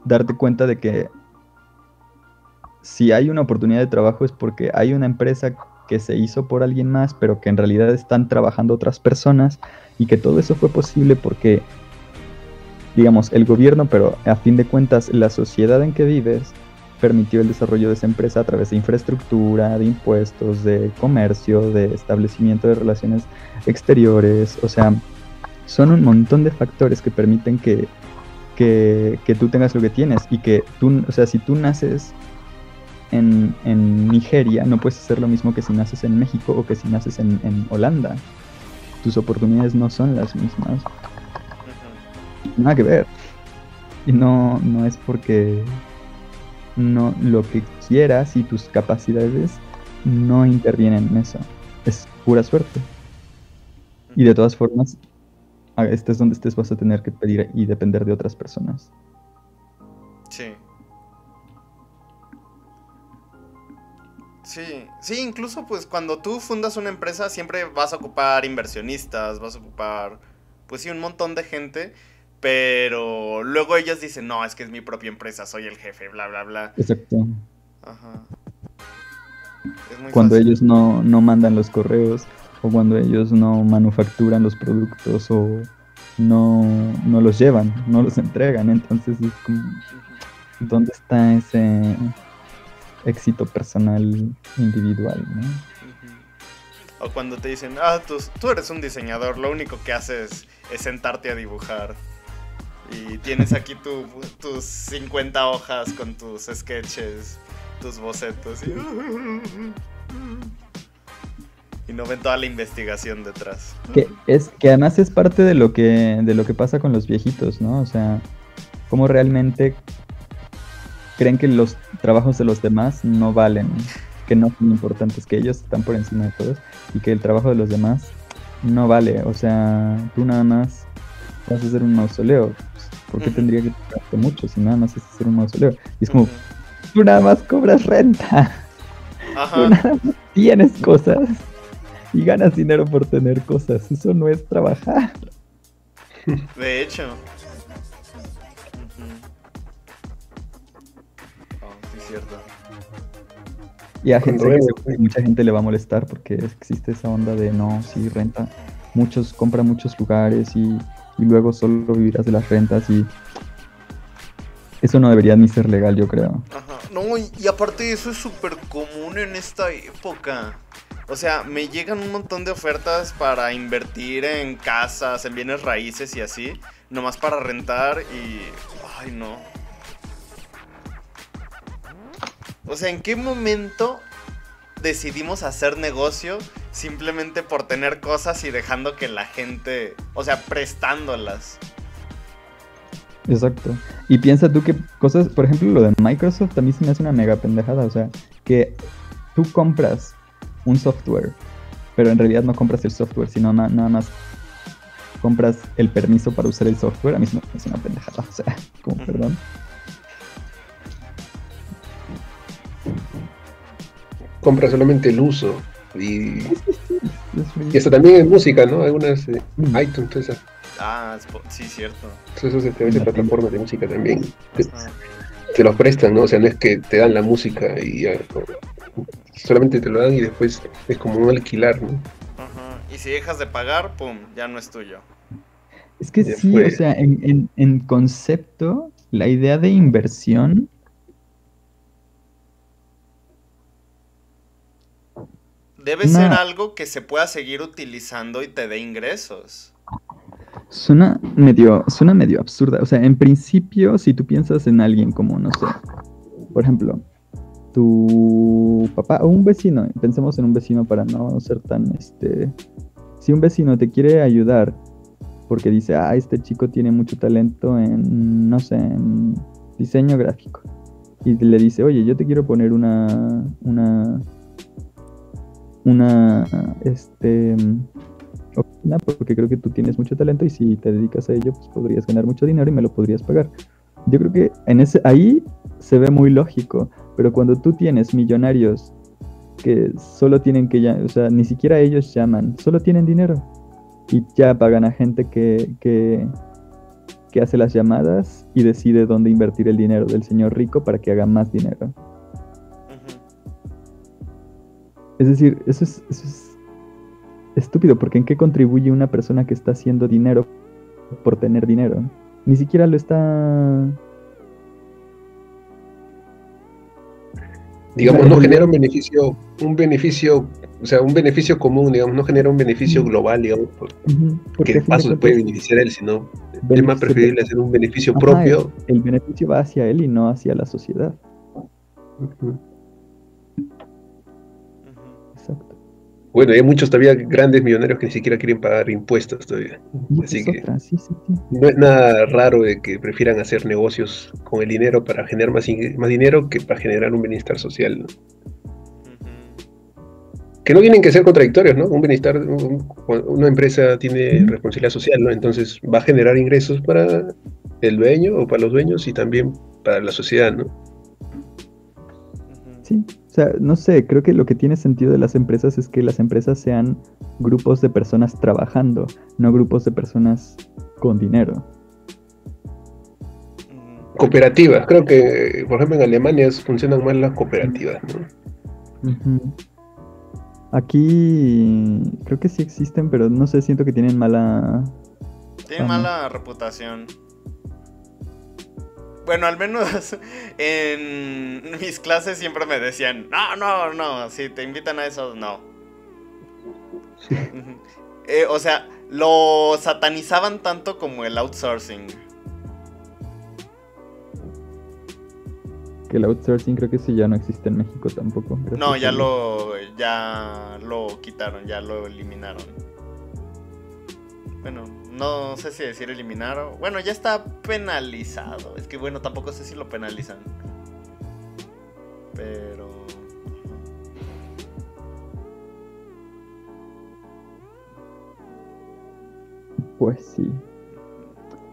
[SPEAKER 3] darte cuenta de que si hay una oportunidad de trabajo es porque hay una empresa que se hizo por alguien más, pero que en realidad están trabajando otras personas, y que todo eso fue posible porque, digamos, el gobierno, pero a fin de cuentas la sociedad en que vives, permitió el desarrollo de esa empresa a través de infraestructura, de impuestos, de comercio, de establecimiento de relaciones exteriores. O sea, son un montón de factores que permiten que tú tengas lo que tienes, y que tú, o sea, si tú naces en Nigeria, no puedes hacer lo mismo que si naces en México o que si naces en Holanda. Tus oportunidades no son las mismas. Nada que ver. Y no es porque no lo que quieras y tus capacidades no intervienen en eso. Es pura suerte. Y de todas formas, estés donde estés, vas a tener que pedir y depender de otras personas.
[SPEAKER 1] Sí, incluso pues cuando tú fundas una empresa siempre vas a ocupar inversionistas, vas a ocupar pues sí un montón de gente, pero luego ellos dicen, no, es que es mi propia empresa, soy el jefe, bla, bla, bla.
[SPEAKER 3] Exacto.
[SPEAKER 1] Ajá.
[SPEAKER 3] Es muy cuando fácil. Ellos no mandan los correos, o cuando ellos no manufacturan los productos, o no los llevan, no los entregan. Entonces es como, ¿dónde está ese éxito personal individual, ¿no?
[SPEAKER 1] O cuando te dicen, tú eres un diseñador, lo único que haces es sentarte a dibujar y tienes aquí tus 50 hojas con tus sketches, tus bocetos y no ven toda la investigación detrás.
[SPEAKER 3] Que además es parte de lo que pasa con los viejitos, ¿no? O sea, cómo realmente creen que los trabajos de los demás no valen, que no son importantes, que ellos están por encima de todos y que el trabajo de los demás no vale. O sea, tú nada más vas a hacer un mausoleo. ¿Por qué tendría que pagarte mucho si nada más es hacer un mausoleo? Y es como, tú nada más cobras renta. Tú nada más tienes cosas y ganas dinero por tener cosas. Eso no es trabajar.
[SPEAKER 1] De hecho. Sí, es cierto.
[SPEAKER 3] Y a gente mucha gente le va a molestar porque existe esa onda de no, sí, renta. Muchos compran muchos lugares y luego solo vivirás de las rentas y eso no debería ni ser legal, yo creo.
[SPEAKER 1] Ajá. No, y aparte de eso es súper común en esta época. O sea, me llegan un montón de ofertas para invertir en casas, en bienes raíces y así, nomás para rentar y... Ay, no. O sea, ¿en qué momento decidimos hacer negocio simplemente por tener cosas y dejando que la gente... O sea, prestándolas?
[SPEAKER 3] Exacto. Y piensa tú que cosas, por ejemplo, lo de Microsoft a mí se me hace una mega pendejada. O sea, que tú compras un software, pero en realidad no compras el software, sino nada más compras el permiso para usar el software. A mí se me hace una pendejada. O sea, como perdón.
[SPEAKER 2] Compra solamente el uso y hasta también en música, ¿no? Algunas iTunes, todas esas.
[SPEAKER 1] Sí, cierto.
[SPEAKER 2] Esos de plataformas de música también te los prestan, ¿no? O sea, no es que te dan la música y ya, solamente te lo dan y después es como un alquilar, ¿no?
[SPEAKER 1] Ajá. Y si dejas de pagar, pum, ya no es tuyo.
[SPEAKER 3] Es que sí, o sea, en concepto, la idea de inversión
[SPEAKER 1] debe ser algo que se pueda seguir utilizando y te dé ingresos.
[SPEAKER 3] Suena medio absurda. O sea, en principio, si tú piensas en alguien como, no sé, por ejemplo, tu papá o un vecino, pensemos en un vecino para no ser tan, si un vecino te quiere ayudar porque dice, este chico tiene mucho talento en, no sé, en diseño gráfico, y le dice, oye, yo te quiero poner una oficina porque creo que tú tienes mucho talento y si te dedicas a ello pues podrías ganar mucho dinero y me lo podrías pagar. Yo creo que ahí se ve muy lógico, pero cuando tú tienes millonarios que solo tienen que o sea, ni siquiera ellos llaman, solo tienen dinero y ya pagan a gente que hace las llamadas y decide dónde invertir el dinero del señor rico para que haga más dinero. Es decir, eso es estúpido, porque ¿en qué contribuye una persona que está haciendo dinero por tener dinero? Ni siquiera lo está...
[SPEAKER 2] Digamos, no genera un beneficio, o sea, un beneficio común, digamos, no genera un beneficio global, digamos, porque de paso se puede beneficiar a él, sino es más preferible hacer un beneficio propio.
[SPEAKER 3] El beneficio va hacia él y no hacia la sociedad. Exacto.
[SPEAKER 2] Bueno, hay muchos todavía grandes millonarios que ni siquiera quieren pagar impuestos todavía. Así que
[SPEAKER 3] sí.
[SPEAKER 2] No es nada raro de que prefieran hacer negocios con el dinero para generar más dinero que para generar un bienestar social, ¿no? Que no tienen que ser contradictorios, ¿no? Un bienestar, una empresa tiene responsabilidad social, ¿no? Entonces va a generar ingresos para el dueño o para los dueños y también para la sociedad, ¿no?
[SPEAKER 3] Sí. O sea, no sé, creo que lo que tiene sentido de las empresas es que las empresas sean grupos de personas trabajando, no grupos de personas con dinero.
[SPEAKER 2] Cooperativas, creo que, por ejemplo, en Alemania funcionan más las cooperativas, ¿no?
[SPEAKER 3] Aquí creo que sí existen, pero no sé, siento que tienen mala...
[SPEAKER 1] Tienen mala reputación. Bueno, al menos en mis clases siempre me decían, no, si te invitan a eso, no. O sea, lo satanizaban tanto como el outsourcing.
[SPEAKER 3] Que el outsourcing creo que sí ya no existe en México tampoco.
[SPEAKER 1] No, ya lo quitaron, ya lo eliminaron. Bueno, no sé si decir eliminar o... Bueno, ya está penalizado. Es que bueno, tampoco sé si lo penalizan. Pero...
[SPEAKER 3] Pues sí.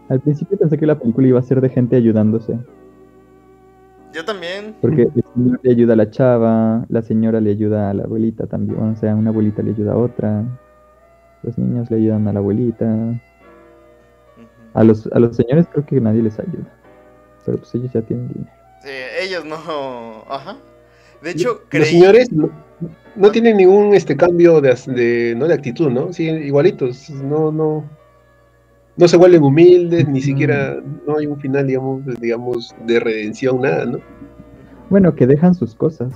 [SPEAKER 3] Al principio pensé que la película iba a ser de gente ayudándose.
[SPEAKER 1] Yo también.
[SPEAKER 3] Porque el señor le ayuda a la chava, la señora le ayuda a la abuelita también. O sea, una abuelita le ayuda a otra. Los niños le ayudan a la abuelita. A los señores creo que nadie les ayuda. Pero pues ellos ya tienen dinero.
[SPEAKER 1] Sí, ellos no... Ajá. De hecho,
[SPEAKER 2] Los señores no tienen ningún cambio no de actitud, ¿no? Siguen igualitos, no se vuelven humildes, ni siquiera no hay un final, digamos, de redención, nada, ¿no?
[SPEAKER 3] Bueno, que dejan sus cosas.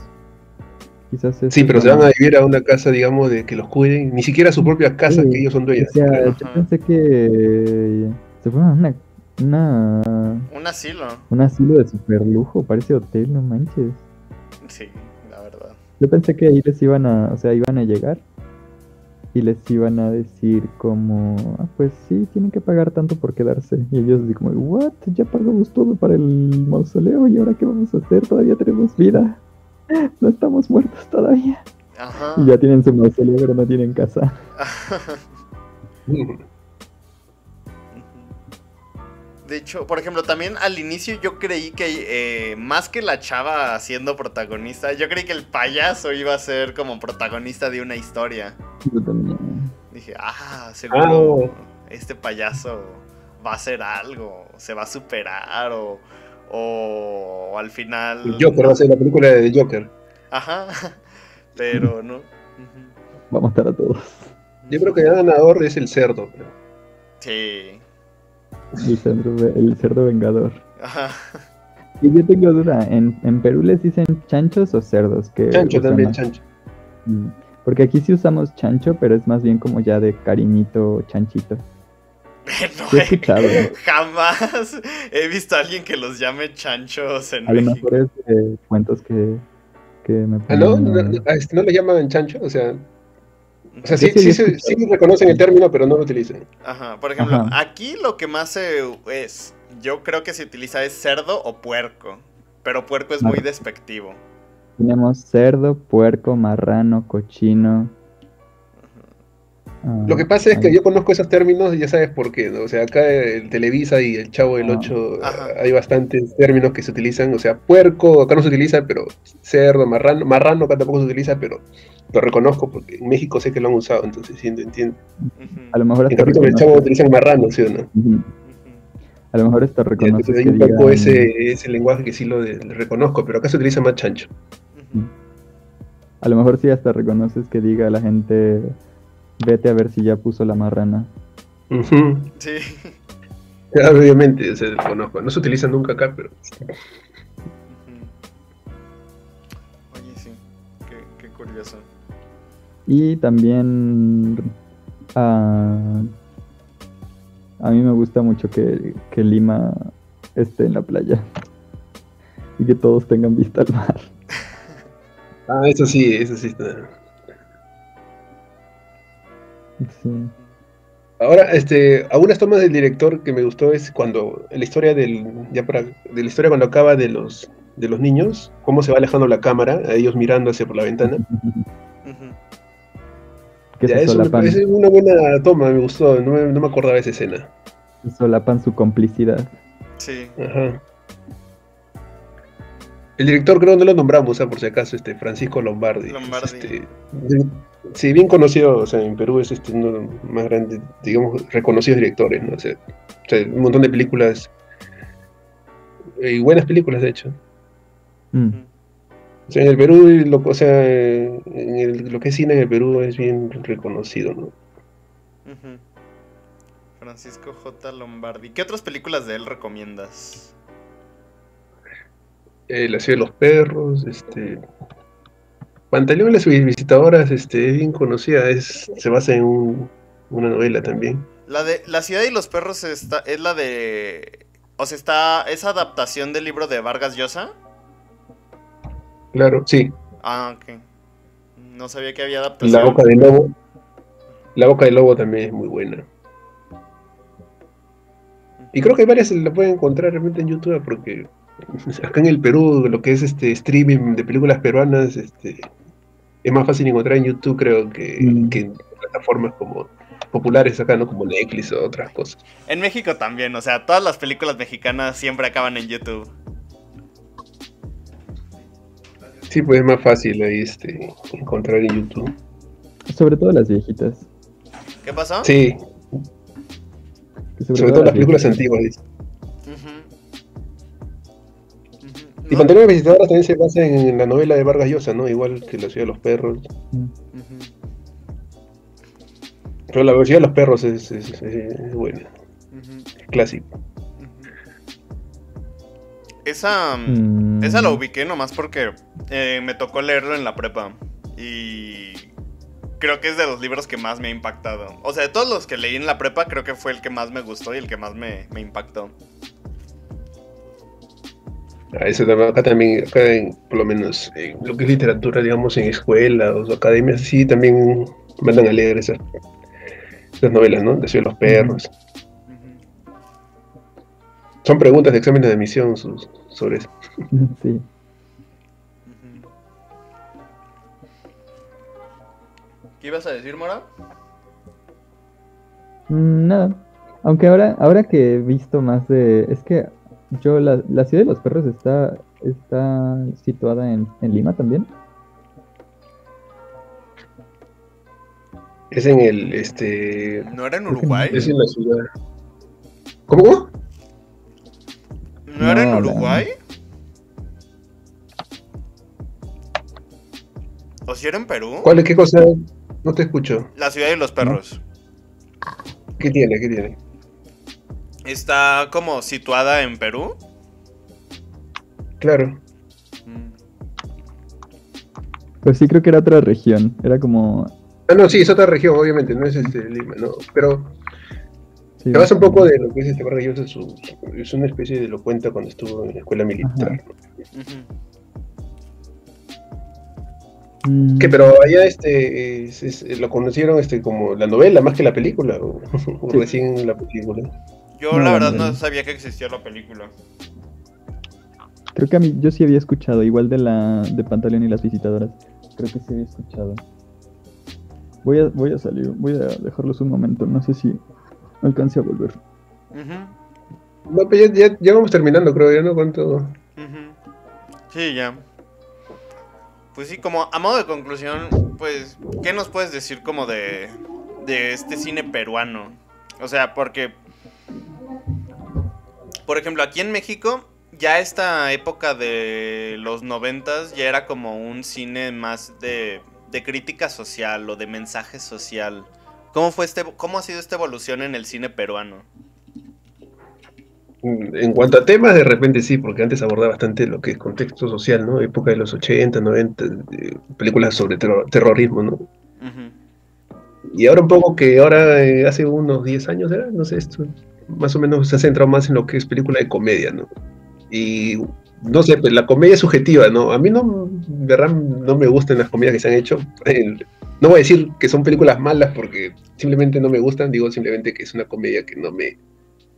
[SPEAKER 3] Quizás
[SPEAKER 2] sí, pero se van a vivir a una casa, digamos, de que los cuiden, ni siquiera su propia casa, que ellos son dueños.
[SPEAKER 3] O sea, yo pensé que se fueron a
[SPEAKER 1] un asilo.
[SPEAKER 3] Un asilo de super lujo, parece hotel, no manches.
[SPEAKER 1] Sí, la verdad.
[SPEAKER 3] Yo pensé que ahí les iban a llegar y les iban a decir como, pues sí, tienen que pagar tanto por quedarse. Y ellos así como, what, ya pagamos todo para el mausoleo y ahora qué vamos a hacer, todavía tenemos vida, no estamos muertos todavía.
[SPEAKER 1] Ajá.
[SPEAKER 3] Y ya tienen su mausoleo pero no tienen casa.
[SPEAKER 1] De hecho, por ejemplo, también al inicio yo creí que más que la chava siendo protagonista, yo creí que el payaso iba a ser como protagonista de una historia.
[SPEAKER 3] Yo también.
[SPEAKER 1] Dije, seguro este payaso va a hacer algo, se va a superar o al final...
[SPEAKER 2] El Joker va a ser la película de Joker.
[SPEAKER 1] Ajá, pero no.
[SPEAKER 3] Va a matar a todos.
[SPEAKER 2] Yo creo que el ganador es el cerdo.
[SPEAKER 1] Sí.
[SPEAKER 3] El cerdo vengador.
[SPEAKER 1] Ajá.
[SPEAKER 3] Y yo tengo duda, ¿en Perú les dicen chanchos o cerdos?
[SPEAKER 2] Chancho también, chancho.
[SPEAKER 3] Porque aquí sí usamos chancho, pero es más bien como ya de cariñito, chanchito.
[SPEAKER 1] No, he escuchado, jamás he visto a alguien que los llame chanchos en México.
[SPEAKER 3] A lo mejor es de cuentos que me ponen...
[SPEAKER 2] ¿No le llaman chancho? O sea, sí reconocen el término, pero no lo utilizan.
[SPEAKER 1] Ajá, por ejemplo, aquí lo que más yo creo que se utiliza es cerdo o puerco, pero puerco es muy despectivo.
[SPEAKER 3] Tenemos cerdo, puerco, marrano, cochino.
[SPEAKER 2] Lo que pasa es que yo conozco esos términos y ya sabes por qué, ¿no? O sea, acá en Televisa y el Chavo del 8 hay bastantes términos que se utilizan. O sea, puerco acá no se utiliza, pero cerdo, marrano acá tampoco se utiliza, pero lo reconozco porque en México sé que lo han usado, entonces sí, entiendo.
[SPEAKER 3] A lo mejor
[SPEAKER 2] en capítulo del Chavo utilizan marrano, ¿sí o no?
[SPEAKER 3] A lo mejor esto reconoce.
[SPEAKER 2] Entonces hay un poco ese lenguaje que sí lo reconozco, pero acá se utiliza más chancho.
[SPEAKER 3] A lo mejor sí hasta reconoces que diga a la gente, vete a ver si ya puso la marrana.
[SPEAKER 1] Sí.
[SPEAKER 2] Claro, obviamente, se conozco. No se utiliza nunca acá, pero...
[SPEAKER 1] Oye, sí. Qué curioso.
[SPEAKER 3] Y también... a mí me gusta mucho que Lima esté en la playa. Y que todos tengan vista al mar.
[SPEAKER 2] Eso sí está.
[SPEAKER 3] Sí.
[SPEAKER 2] Ahora, algunas tomas del director que me gustó es cuando la historia cuando acaba de los niños, cómo se va alejando la cámara, a ellos mirando hacia por la ventana. Es una buena toma, me gustó, no me acordaba de esa escena.
[SPEAKER 3] Solapan su complicidad.
[SPEAKER 1] Sí.
[SPEAKER 2] Ajá. El director creo no lo nombramos, por si acaso, Francisco Lombardi. Sí, bien conocido, o sea, en Perú es uno más grande, digamos, reconocidos directores, ¿no? O sea, un montón de películas, y buenas películas, de hecho. O sea, en el Perú, lo que es cine en el Perú es bien reconocido, ¿no?
[SPEAKER 1] Francisco J. Lombardi. ¿Qué otras películas de él recomiendas?
[SPEAKER 2] La ciudad de los perros, Pantaleón y las visitadoras, es bien conocida, se basa en una novela también.
[SPEAKER 1] La de La ciudad y los perros es la de... O sea, ¿es adaptación del libro de Vargas Llosa?
[SPEAKER 2] Claro, sí.
[SPEAKER 1] Ok. No sabía que había adaptación.
[SPEAKER 2] La boca del lobo también es muy buena. Y creo que varias la pueden encontrar realmente en YouTube, porque acá en el Perú, lo que es streaming de películas peruanas, es más fácil encontrar en YouTube, creo, que en plataformas como populares acá, ¿no? Como Netflix o otras cosas.
[SPEAKER 1] En México también, o sea, todas las películas mexicanas siempre acaban en YouTube.
[SPEAKER 2] Sí, pues es más fácil ahí encontrar en YouTube.
[SPEAKER 3] Sobre todo las viejitas.
[SPEAKER 1] ¿Qué pasó?
[SPEAKER 2] Sí,
[SPEAKER 3] Que
[SPEAKER 2] sobre todo las películas antiguas. Dice. Y
[SPEAKER 1] No.
[SPEAKER 2] Fantasmas Visitadoras también se basa en la novela de Vargas Llosa, ¿no? Igual que La Ciudad de los Perros. Pero La Ciudad de los Perros es buena. Es clásico.
[SPEAKER 1] Esa la ubiqué nomás porque me tocó leerlo en la prepa. Y creo que es de los libros que más me ha impactado. O sea, de todos los que leí en la prepa, creo que fue el que más me gustó y el que más me impactó.
[SPEAKER 2] Eso acá también, por lo menos en lo que es literatura, digamos, en escuelas o academias, sí, también mandan a leer esas novelas, ¿no? La Ciudad de los Perros. Son preguntas de exámenes de admisión sobre eso.
[SPEAKER 3] Sí.
[SPEAKER 1] ¿Qué ibas a decir, Mora?
[SPEAKER 3] Nada. Aunque ahora que he visto más de... Es que la Ciudad de los Perros está situada en Lima también.
[SPEAKER 2] Es en el,
[SPEAKER 1] ¿No era en Uruguay?
[SPEAKER 2] Es en la ciudad. ¿Cómo?
[SPEAKER 1] ¿No era en Uruguay? ¿O si era en Perú?
[SPEAKER 2] ¿Qué cosa? No te escucho.
[SPEAKER 1] La Ciudad de los Perros.
[SPEAKER 2] ¿Qué tiene?
[SPEAKER 1] ¿Está como situada en Perú?
[SPEAKER 2] Claro.
[SPEAKER 3] Pues sí, creo que era otra región. Era como...
[SPEAKER 2] Ah, no, sí, es otra región, obviamente, no es Lima, ¿no? Pero
[SPEAKER 3] Sí,
[SPEAKER 2] te vas un poco de lo que es Vargas Llosa, es una especie de lo cuenta cuando estuvo en la escuela militar. Que pero allá lo conocieron como la novela más que la película, o recién la película.
[SPEAKER 1] Yo la verdad no sabía que existía la película.
[SPEAKER 3] Creo que yo sí había escuchado, igual de Pantaleón y las Visitadoras. Creo que sí había escuchado. Voy a salir, voy a dejarlos un momento, no sé si alcance a volver.
[SPEAKER 2] No, pues ya vamos terminando, creo, ya no cuánto.
[SPEAKER 1] Sí, ya. Pues sí, como a modo de conclusión, pues, ¿qué nos puedes decir como de este cine peruano? O sea, porque, por ejemplo, aquí en México, ya esta época de los 90s ya era como un cine más de crítica social o de mensaje social. ¿Cómo ha sido esta evolución en el cine peruano?
[SPEAKER 2] En cuanto a temas, de repente sí, porque antes abordaba bastante lo que es contexto social, ¿no? Época de los 80, 90, películas sobre terrorismo, ¿no? Y ahora un poco hace unos 10 años, ¿era? No sé, esto más o menos se ha centrado más en lo que es película de comedia, ¿no? Y no sé, pues la comedia es subjetiva, ¿no? A mí de verdad, no me gustan las comedias que se han hecho. No voy a decir que son películas malas porque simplemente no me gustan, digo simplemente que es una comedia que no me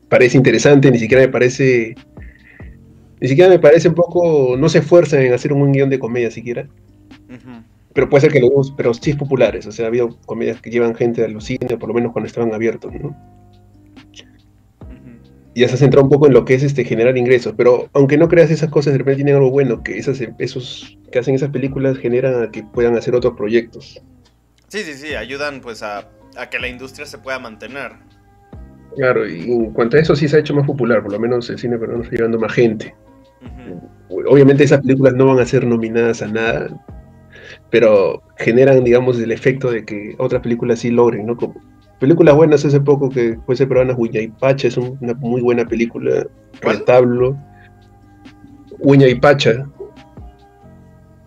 [SPEAKER 2] parece interesante, ni siquiera me parece un poco, no se esfuerzan en hacer un buen guión de comedia siquiera. Pero puede ser que pero sí es populares, o sea, ha habido comedias que llevan gente a los cines, por lo menos cuando estaban abiertos, ¿no? Y ya se ha centrado un poco en lo que es generar ingresos, pero aunque no creas esas cosas, de repente tienen algo bueno, que esos que hacen esas películas generan a que puedan hacer otros proyectos.
[SPEAKER 1] Sí, ayudan pues a que la industria se pueda mantener.
[SPEAKER 2] Claro, y en cuanto a eso sí se ha hecho más popular, por lo menos el cine peruano está llevando más gente. Obviamente esas películas no van a ser nominadas a nada, pero generan, digamos, el efecto de que otras películas sí logren, ¿no? Como películas buenas hace poco que fue peruana, Huñaypacha, es una muy buena película.
[SPEAKER 1] ¿Cuál?
[SPEAKER 2] Retablo. Huñaypacha.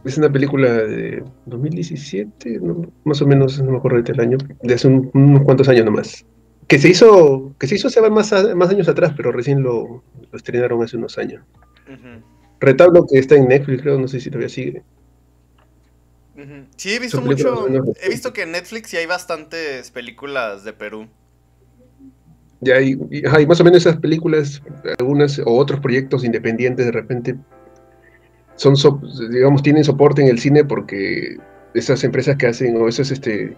[SPEAKER 2] Es una película de 2017, ¿no? Más o menos, no me acuerdo del año, de hace unos cuantos años nomás. Que se hizo hace más años atrás, pero recién lo estrenaron hace unos años. Retablo, que está en Netflix, creo, no sé si todavía sigue.
[SPEAKER 1] Sí, he visto que en Netflix sí hay bastantes películas de Perú.
[SPEAKER 2] Ya hay más o menos esas películas, algunas o otros proyectos independientes de repente digamos, tienen soporte en el cine porque esas empresas que hacen, o esos que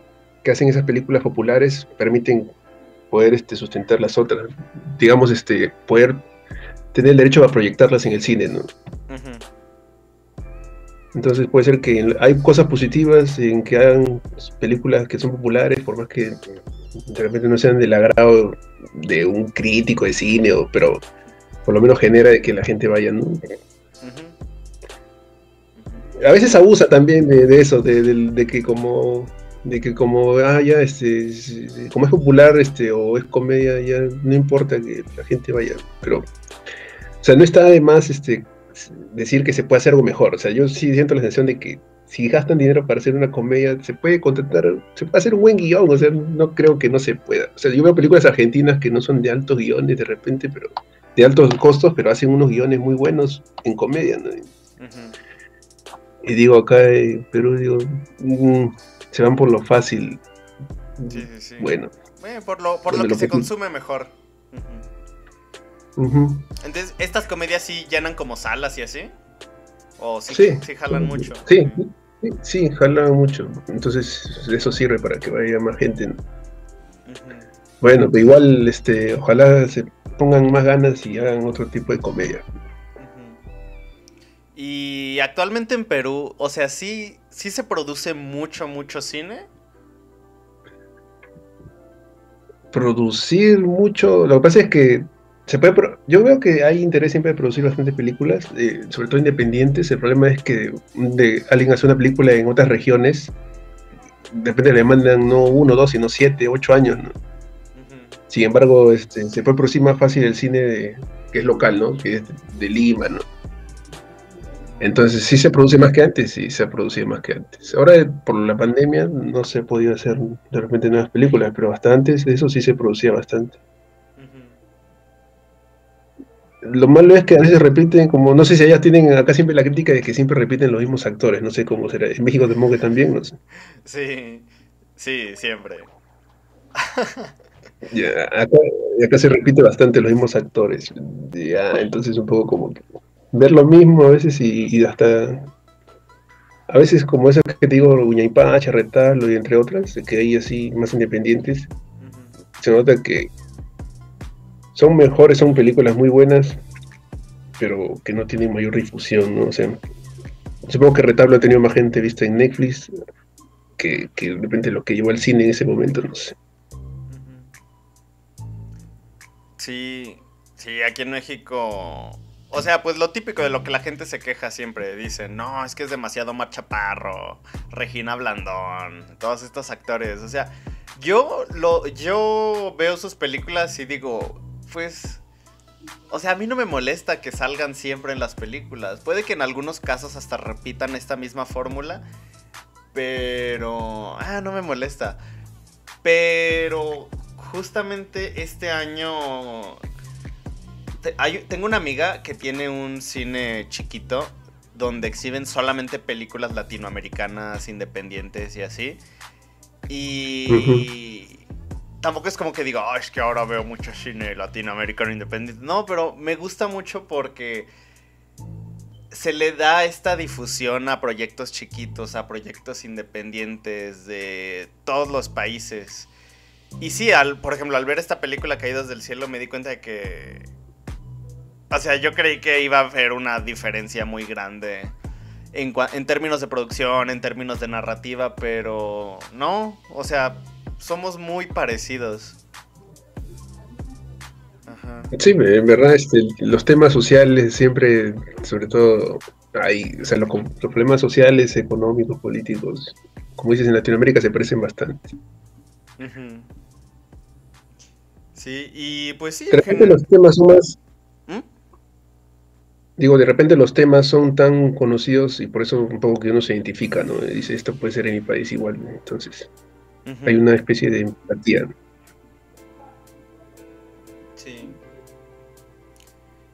[SPEAKER 2] hacen esas películas populares permiten poder sustentar las otras. Digamos, poder tener el derecho a proyectarlas en el cine, ¿no?
[SPEAKER 1] Ujú.
[SPEAKER 2] Entonces puede ser que hay cosas positivas en que hagan películas que son populares, por más que de repente no sean del agrado de un crítico de cine, pero por lo menos genera de que la gente vaya, ¿no?
[SPEAKER 1] Ujú.
[SPEAKER 2] A veces abusa también de eso, de que como ya como es popular o es comedia, ya no importa que la gente vaya, pero o sea, no está de más decir que se puede hacer algo mejor. O sea, yo sí siento la sensación de que si gastan dinero para hacer una comedia, se puede hacer un buen guión. O sea, no creo que no se pueda. O sea, yo veo películas argentinas que no son de altos guiones de repente, pero de altos costos, pero hacen unos guiones muy buenos en comedia, ¿no?
[SPEAKER 1] Ujú.
[SPEAKER 2] Y digo, acá en Perú, digo, se van por lo fácil.
[SPEAKER 1] Sí, sí, sí.
[SPEAKER 2] Bueno,
[SPEAKER 1] Por lo
[SPEAKER 2] bueno,
[SPEAKER 1] que
[SPEAKER 2] lo
[SPEAKER 1] se
[SPEAKER 2] que sí.
[SPEAKER 1] consume mejor. Ujú.
[SPEAKER 2] Ujú.
[SPEAKER 1] Entonces, ¿estas comedias sí llenan como salas y así? ¿O sí,
[SPEAKER 2] Sí,
[SPEAKER 1] sí jalan mucho?
[SPEAKER 2] sí, sí, jala mucho. Entonces, eso sirve para que vaya más gente, ¿no?
[SPEAKER 1] Ujú.
[SPEAKER 2] Bueno, pero igual, ojalá se pongan más ganas y hagan otro tipo de comedia.
[SPEAKER 1] Ujú. Y actualmente en Perú, o sea, sí se produce mucho cine.
[SPEAKER 2] Producir mucho, lo que pasa es que yo veo que hay interés siempre de producir bastantes películas, sobre todo independientes. El problema es que alguien hace una película en otras regiones, de repente le mandan no uno, dos, sino 7, 8 años, ¿no?
[SPEAKER 1] Ujú.
[SPEAKER 2] Sin embargo, se puede producir más fácil el cine que es local, ¿no? Que es de Lima, ¿no? Entonces, sí se produce más que antes, sí se ha producido más que antes. Ahora, por la pandemia, no se ha podido hacer de repente nuevas películas, pero hasta antes de eso sí se producía bastante.
[SPEAKER 1] Ujú.
[SPEAKER 2] Lo malo es que a veces repiten, como, no sé si allá tienen acá siempre la crítica de que siempre repiten los mismos actores, no sé cómo será. En México supongo que también, no sé.
[SPEAKER 1] Sí, sí, siempre.
[SPEAKER 2] Ya, acá se repite bastante los mismos actores. Ya, entonces un poco como que ver lo mismo a veces y hasta a veces como esas que te digo, Uñaypacha, Retablo y entre otras, que hay así más independientes,
[SPEAKER 1] Ujú.
[SPEAKER 2] se nota que son mejores, son películas muy buenas, pero que no tienen mayor difusión, ¿no? O sea, supongo que Retablo ha tenido más gente vista en Netflix que de repente lo que llevó al cine en ese momento, no sé.
[SPEAKER 1] Ujú. Sí, sí, aquí en México. O sea, pues lo típico de lo que la gente se queja siempre. Dicen, no, es que es demasiado Omar Chaparro, Regina Blandón, todos estos actores. O sea, yo veo sus películas y digo, pues. O sea, a mí no me molesta que salgan siempre en las películas. Puede que en algunos casos hasta repitan esta misma fórmula. Pero. No me molesta. Pero justamente este año tengo una amiga que tiene un cine chiquito donde exhiben solamente películas latinoamericanas independientes y así.
[SPEAKER 2] Ujú.
[SPEAKER 1] Y tampoco es como que diga, es que ahora veo mucho cine latinoamericano independiente. No, pero me gusta mucho porque se le da esta difusión a proyectos chiquitos, a proyectos independientes de todos los países. Y sí, por ejemplo, al ver esta película Caídos del Cielo me di cuenta de que... O sea, yo creí que iba a haber una diferencia muy grande en términos de producción, en términos de narrativa, pero no, o sea, somos muy parecidos. Ajá.
[SPEAKER 2] Sí, en verdad, los temas sociales siempre, sobre todo, o sea, los problemas sociales, económicos, políticos, como dices, en Latinoamérica se parecen bastante.
[SPEAKER 1] Ujú. Sí, y pues sí,
[SPEAKER 2] De
[SPEAKER 1] en
[SPEAKER 2] repente
[SPEAKER 1] general...
[SPEAKER 2] los temas son más,
[SPEAKER 1] ¿Mm?
[SPEAKER 2] digo, de repente los temas son tan conocidos y por eso un poco que uno se identifica, ¿no? Y dice, esto puede ser en mi país igual, ¿no? Entonces, hay
[SPEAKER 1] Ujú.
[SPEAKER 2] una especie de empatía, ¿no?
[SPEAKER 1] Sí.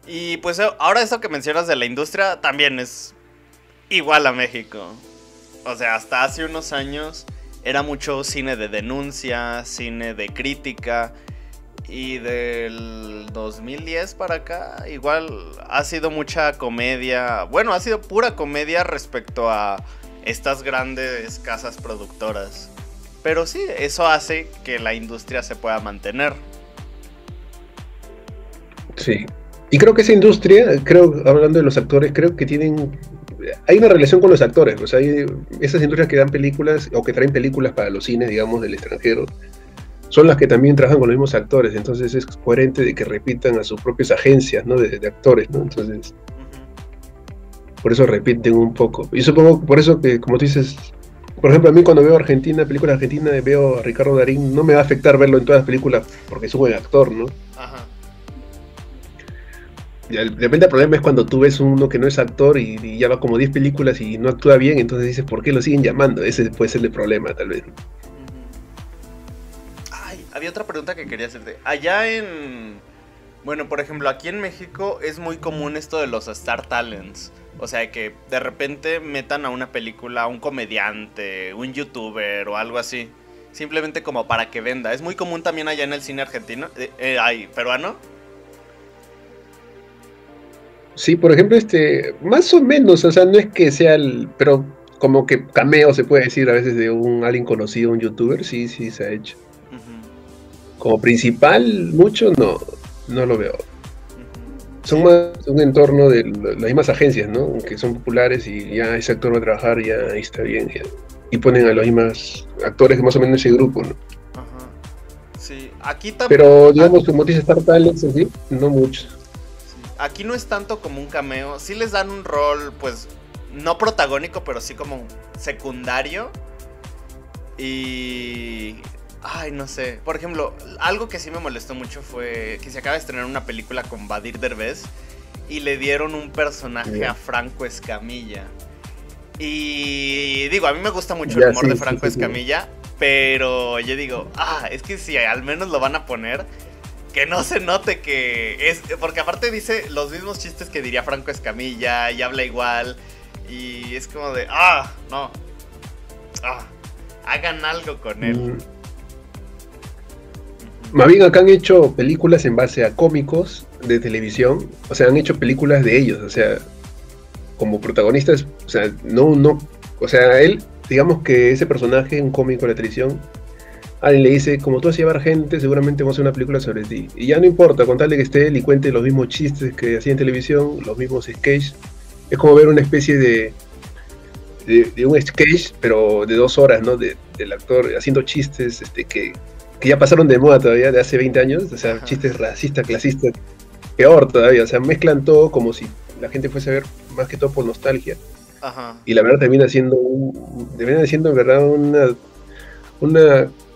[SPEAKER 1] Y pues ahora eso que mencionas de la industria también es igual a México. O sea, hasta hace unos años era mucho cine de denuncia, cine de crítica. Y del 2010 para acá, igual ha sido mucha comedia. Bueno, ha sido pura comedia respecto a estas grandes casas productoras. Pero sí, eso hace que la industria se pueda mantener.
[SPEAKER 2] Sí. Y creo que esa industria, hablando de los actores, creo que hay una relación con los actores. O sea, hay esas industrias que dan películas o que traen películas para los cines, digamos, del extranjero, son las que también trabajan con los mismos actores. Entonces es coherente de que repitan a sus propias agencias, ¿no? de actores, ¿no? Entonces, por eso repiten un poco. Y supongo por eso que, como tú dices, por ejemplo, a mí cuando veo películas argentinas, veo a Ricardo Darín, no me va a afectar verlo en todas las películas porque es un buen actor, ¿no?
[SPEAKER 1] Ajá.
[SPEAKER 2] Y de repente el problema es cuando tú ves uno que no es actor y ya va como 10 películas y no actúa bien, entonces dices, ¿por qué lo siguen llamando? Ese puede ser el problema, tal vez.
[SPEAKER 1] Ay, había otra pregunta que quería hacerte. Allá bueno, por ejemplo, aquí en México es muy común esto de los Star Talents. O sea, que de repente metan a una película a un comediante, un youtuber o algo así. Simplemente como para que venda. Es muy común también allá en el cine argentino, peruano.
[SPEAKER 2] Sí, por ejemplo, más o menos, o sea, no es que sea pero como que cameo se puede decir a veces de alguien conocido, un youtuber, sí se ha hecho. Como principal, mucho no lo veo. Son más un entorno de las mismas agencias, ¿no? Que son populares y ya ese actor va a trabajar, ya ahí está bien. Ya. Y ponen a los mismos actores que más o menos ese grupo, ¿no?
[SPEAKER 1] Ajá. Sí, aquí también.
[SPEAKER 2] Pero digamos, como dice Star Talents, ¿sí? No mucho.
[SPEAKER 1] Aquí no es tanto como un cameo. Sí les dan un rol, pues, no protagónico, pero sí como secundario. Y... ay, no sé. Por ejemplo, algo que sí me molestó mucho fue que se acaba de estrenar una película con Badir Derbez y le dieron un personaje a Franco Escamilla. Y digo, a mí me gusta mucho el humor de Franco Escamilla, pero yo digo, es que si al menos lo van a poner, que no se note que es... porque aparte dice los mismos chistes que diría Franco Escamilla y habla igual. Y es como de, no. Hagan algo con él.
[SPEAKER 2] Más bien acá han hecho películas en base a cómicos de televisión, o sea, han hecho películas de ellos, o sea, como protagonistas, o sea, o sea, él, digamos que ese personaje, un cómico de la televisión, alguien le dice, como tú vas a llevar gente, seguramente vamos a hacer una película sobre ti, y ya no importa, con tal de que esté él y cuente los mismos chistes que hacía en televisión, los mismos sketches, es como ver una especie de un sketch, pero de 2 horas, ¿no? Del actor haciendo chistes, que ya pasaron de moda todavía, de hace 20 años, o sea, chistes racistas, clasistas, peor todavía, o sea, mezclan todo como si la gente fuese a ver más que todo por nostalgia. Y la verdad termina siendo en verdad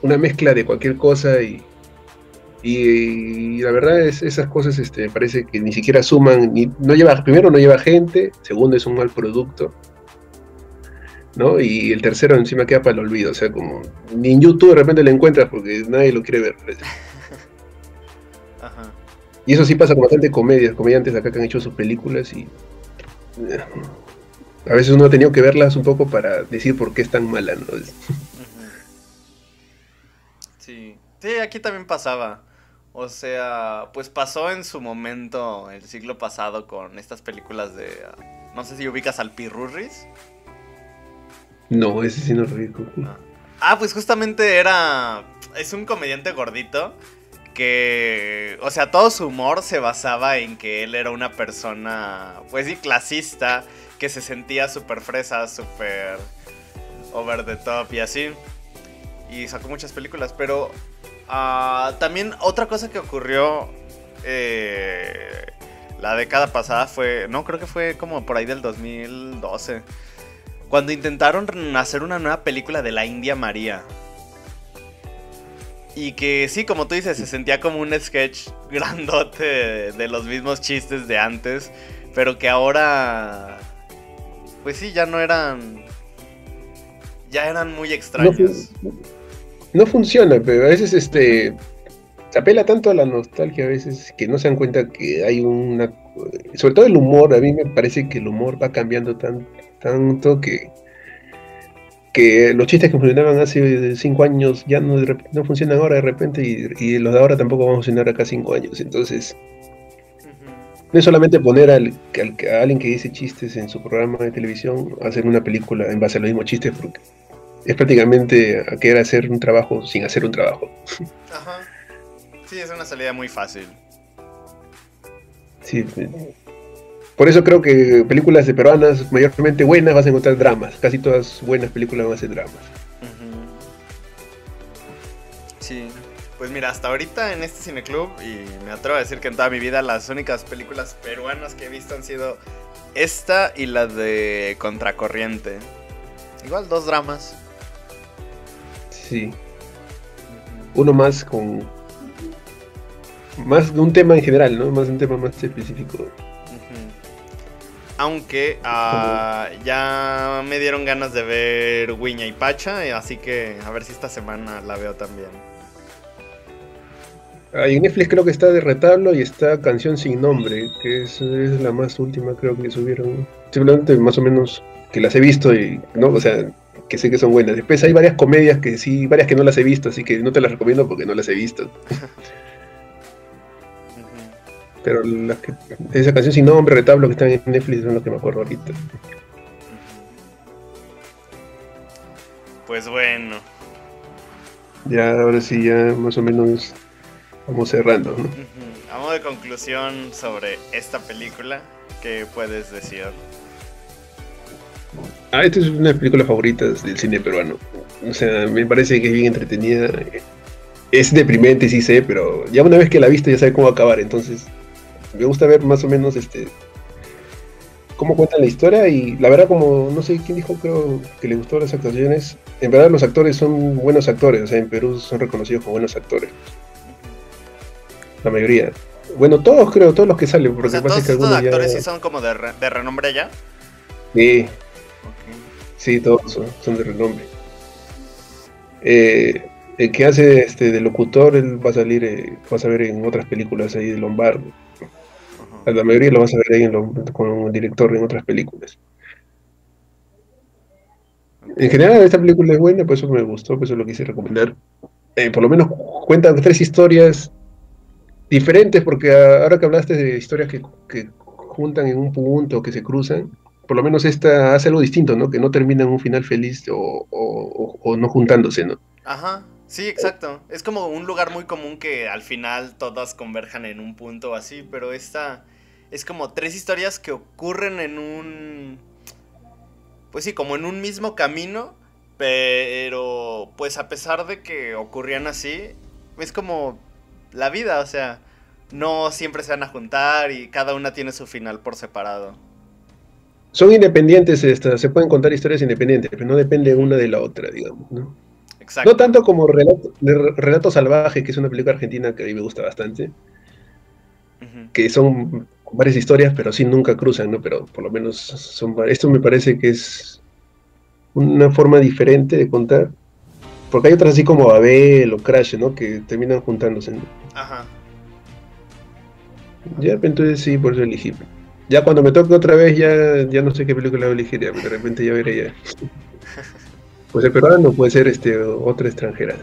[SPEAKER 2] una mezcla de cualquier cosa y la verdad esas cosas me parece que ni siquiera suman, primero no lleva gente, segundo es un mal producto, ¿no? Y el tercero encima queda para el olvido, o sea, como ni en YouTube de repente lo encuentras porque nadie lo quiere ver. Y eso sí pasa con bastante comediantes acá que han hecho sus películas y a veces uno ha tenido que verlas un poco para decir por qué es tan mala, ¿no?
[SPEAKER 1] Sí, aquí también pasaba. O sea, pues pasó en su momento el siglo pasado con estas películas de... no sé si ubicas al Pirurris.
[SPEAKER 2] No, ese sí no lo ubico.
[SPEAKER 1] Pues justamente es un comediante gordito que, o sea, todo su humor se basaba en que él era una persona, pues sí, clasista, que se sentía súper fresa, súper over the top y así. Y sacó muchas películas, pero también otra cosa que ocurrió la década pasada creo que fue como por ahí del 2012. Cuando intentaron hacer una nueva película de la India María. Y que sí, como tú dices, se sentía como un sketch grandote de los mismos chistes de antes. Pero que ahora... pues sí, ya no eran... ya eran muy extraños.
[SPEAKER 2] No funciona, pero a veces se apela tanto a la nostalgia a veces que no se dan cuenta que hay sobre todo el humor, a mí me parece que el humor va cambiando tanto que que los chistes que funcionaban hace 5 años ya no, no funcionan ahora de repente y los de ahora tampoco van a funcionar acá 5 años. Entonces, no es solamente poner a alguien que dice chistes en su programa de televisión a hacer una película en base a los mismos chistes, porque es prácticamente a querer hacer un trabajo sin hacer un trabajo.
[SPEAKER 1] Ajá. Sí, es una salida muy fácil.
[SPEAKER 2] Sí. Por eso creo que películas de peruanas mayormente buenas vas a encontrar dramas. Casi todas buenas películas van a ser dramas.
[SPEAKER 1] Sí. Pues mira, hasta ahorita en este cineclub, y me atrevo a decir que en toda mi vida, las únicas películas peruanas que he visto han sido esta y la de Contracorriente. Igual 2 dramas.
[SPEAKER 2] Sí. Uno más con... más de un tema en general, ¿no? Más un tema más específico.
[SPEAKER 1] Aunque ya me dieron ganas de ver Wiña y Pacha, así que a ver si esta semana la veo también.
[SPEAKER 2] Y en Netflix creo que está de Retablo y está Canción Sin Nombre, que es la más última creo que subieron. Simplemente más o menos que las he visto y, ¿no? O sea, que sé que son buenas. Después hay varias comedias que sí, varias que no las he visto, así que no te las recomiendo porque no las he visto. Pero esa Canción Sin Nombre, Retablo que están en Netflix son los que me acuerdo ahorita.
[SPEAKER 1] Pues bueno.
[SPEAKER 2] Ya, ahora sí, ya más o menos vamos cerrando, ¿no?
[SPEAKER 1] A modo de conclusión sobre esta película, ¿qué puedes decir?
[SPEAKER 2] Esta es una de mis películas favoritas del cine peruano. O sea, me parece que es bien entretenida. Es deprimente, sí sé, pero ya una vez que la viste ya sabes cómo va a acabar. Entonces, me gusta ver más o menos cómo cuentan la historia. Y la verdad, como no sé quién dijo, creo que le gustó las actuaciones. En verdad, los actores son buenos actores. O sea, en Perú son reconocidos como buenos actores. La mayoría. Bueno, todos creo, todos los que salen. Porque
[SPEAKER 1] O sea,
[SPEAKER 2] pasa
[SPEAKER 1] todos
[SPEAKER 2] que
[SPEAKER 1] estos
[SPEAKER 2] algunos
[SPEAKER 1] actores
[SPEAKER 2] ya...
[SPEAKER 1] sí son como de renombre ya.
[SPEAKER 2] Sí,
[SPEAKER 1] Okay.
[SPEAKER 2] sí, todos son de renombre. El que hace de locutor, él va a salir, vas a ver en otras películas ahí de Lombardo. A la mayoría lo vas a ver ahí con el director en otras películas. En general, esta película es buena, por eso me gustó, por eso lo quise recomendar. Por lo menos cuenta 3 historias diferentes, porque ahora que hablaste de historias que juntan en un punto, que se cruzan, por lo menos esta hace algo distinto, ¿no? Que no termina en un final feliz o no juntándose, ¿no?
[SPEAKER 1] Ajá, sí, exacto. Es como un lugar muy común que al final todas converjan en un punto o así, pero esta es como 3 historias que ocurren en un... Pues sí, como en un mismo camino, pero pues a pesar de que ocurrían así, es como la vida, o sea, no siempre se van a juntar y cada una tiene su final por separado.
[SPEAKER 2] Son independientes, se pueden contar historias independientes, pero no depende una de la otra, digamos, ¿no?
[SPEAKER 1] Exacto.
[SPEAKER 2] No tanto como Relato Salvaje, que es una película argentina que a mí me gusta bastante, que son varias historias, pero sí nunca cruzan, ¿no? Pero por lo menos esto me parece que es una forma diferente de contar, porque hay otras así como Babel o Crash, ¿no? Que terminan juntándose, ¿no?
[SPEAKER 1] Ajá.
[SPEAKER 2] Ya, entonces sí, por eso elegí. Ya cuando me toque otra vez, ya no sé qué película voy a elegir, ya, de repente ya veré ya. Puede ser peruano, puede ser otra extranjera.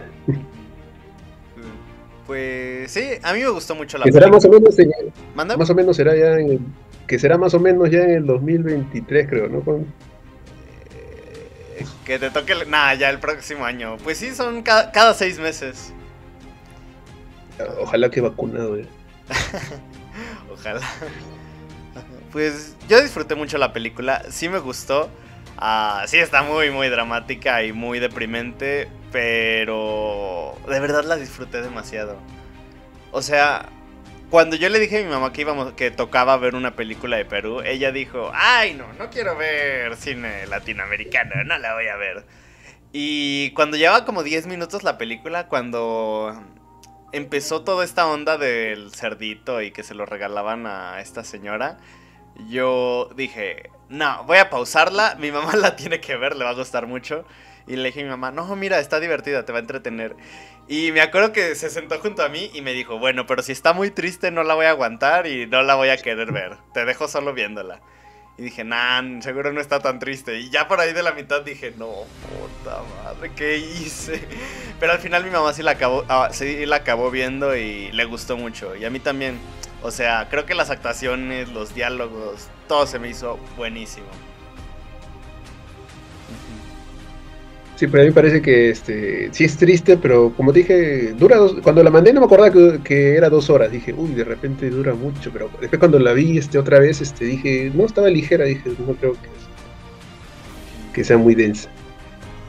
[SPEAKER 1] Pues sí, a mí me gustó mucho la
[SPEAKER 2] Que será
[SPEAKER 1] película.
[SPEAKER 2] ¿Manda? Más o menos será ya que será más o menos ya en el 2023, creo, ¿no?
[SPEAKER 1] Que te toque... Nah, ya el próximo año. Pues sí, son cada 6 meses.
[SPEAKER 2] Ojalá que vacunado, ya.
[SPEAKER 1] Ojalá. Pues yo disfruté mucho la película. Sí me gustó. Sí está muy, muy dramática y muy deprimente. Pero de verdad la disfruté demasiado. O sea, cuando yo le dije a mi mamá que tocaba ver una película de Perú, ella dijo, ay no quiero ver cine latinoamericano, no la voy a ver. Y cuando llevaba como 10 minutos la película, cuando empezó toda esta onda del cerdito y que se lo regalaban a esta señora, yo dije, no, voy a pausarla, mi mamá la tiene que ver, le va a gustar mucho. Y le dije a mi mamá, no, mira, está divertida, te va a entretener. Y me acuerdo que se sentó junto a mí y me dijo, bueno, pero si está muy triste no la voy a aguantar y no la voy a querer ver. Te dejo solo viéndola. Y dije, nah, seguro no está tan triste. Y ya por ahí de la mitad dije, no, puta madre, ¿qué hice? Pero al final mi mamá sí la acabó viendo y le gustó mucho. Y a mí también. O sea, creo que las actuaciones, los diálogos, todo se me hizo buenísimo.
[SPEAKER 2] Sí, pero a mí me parece que sí es triste, pero como dije, cuando la mandé no me acordaba que era 2 horas. Dije, uy, de repente dura mucho, pero después cuando la vi otra vez, dije, no, estaba ligera, dije, no creo que sea muy densa.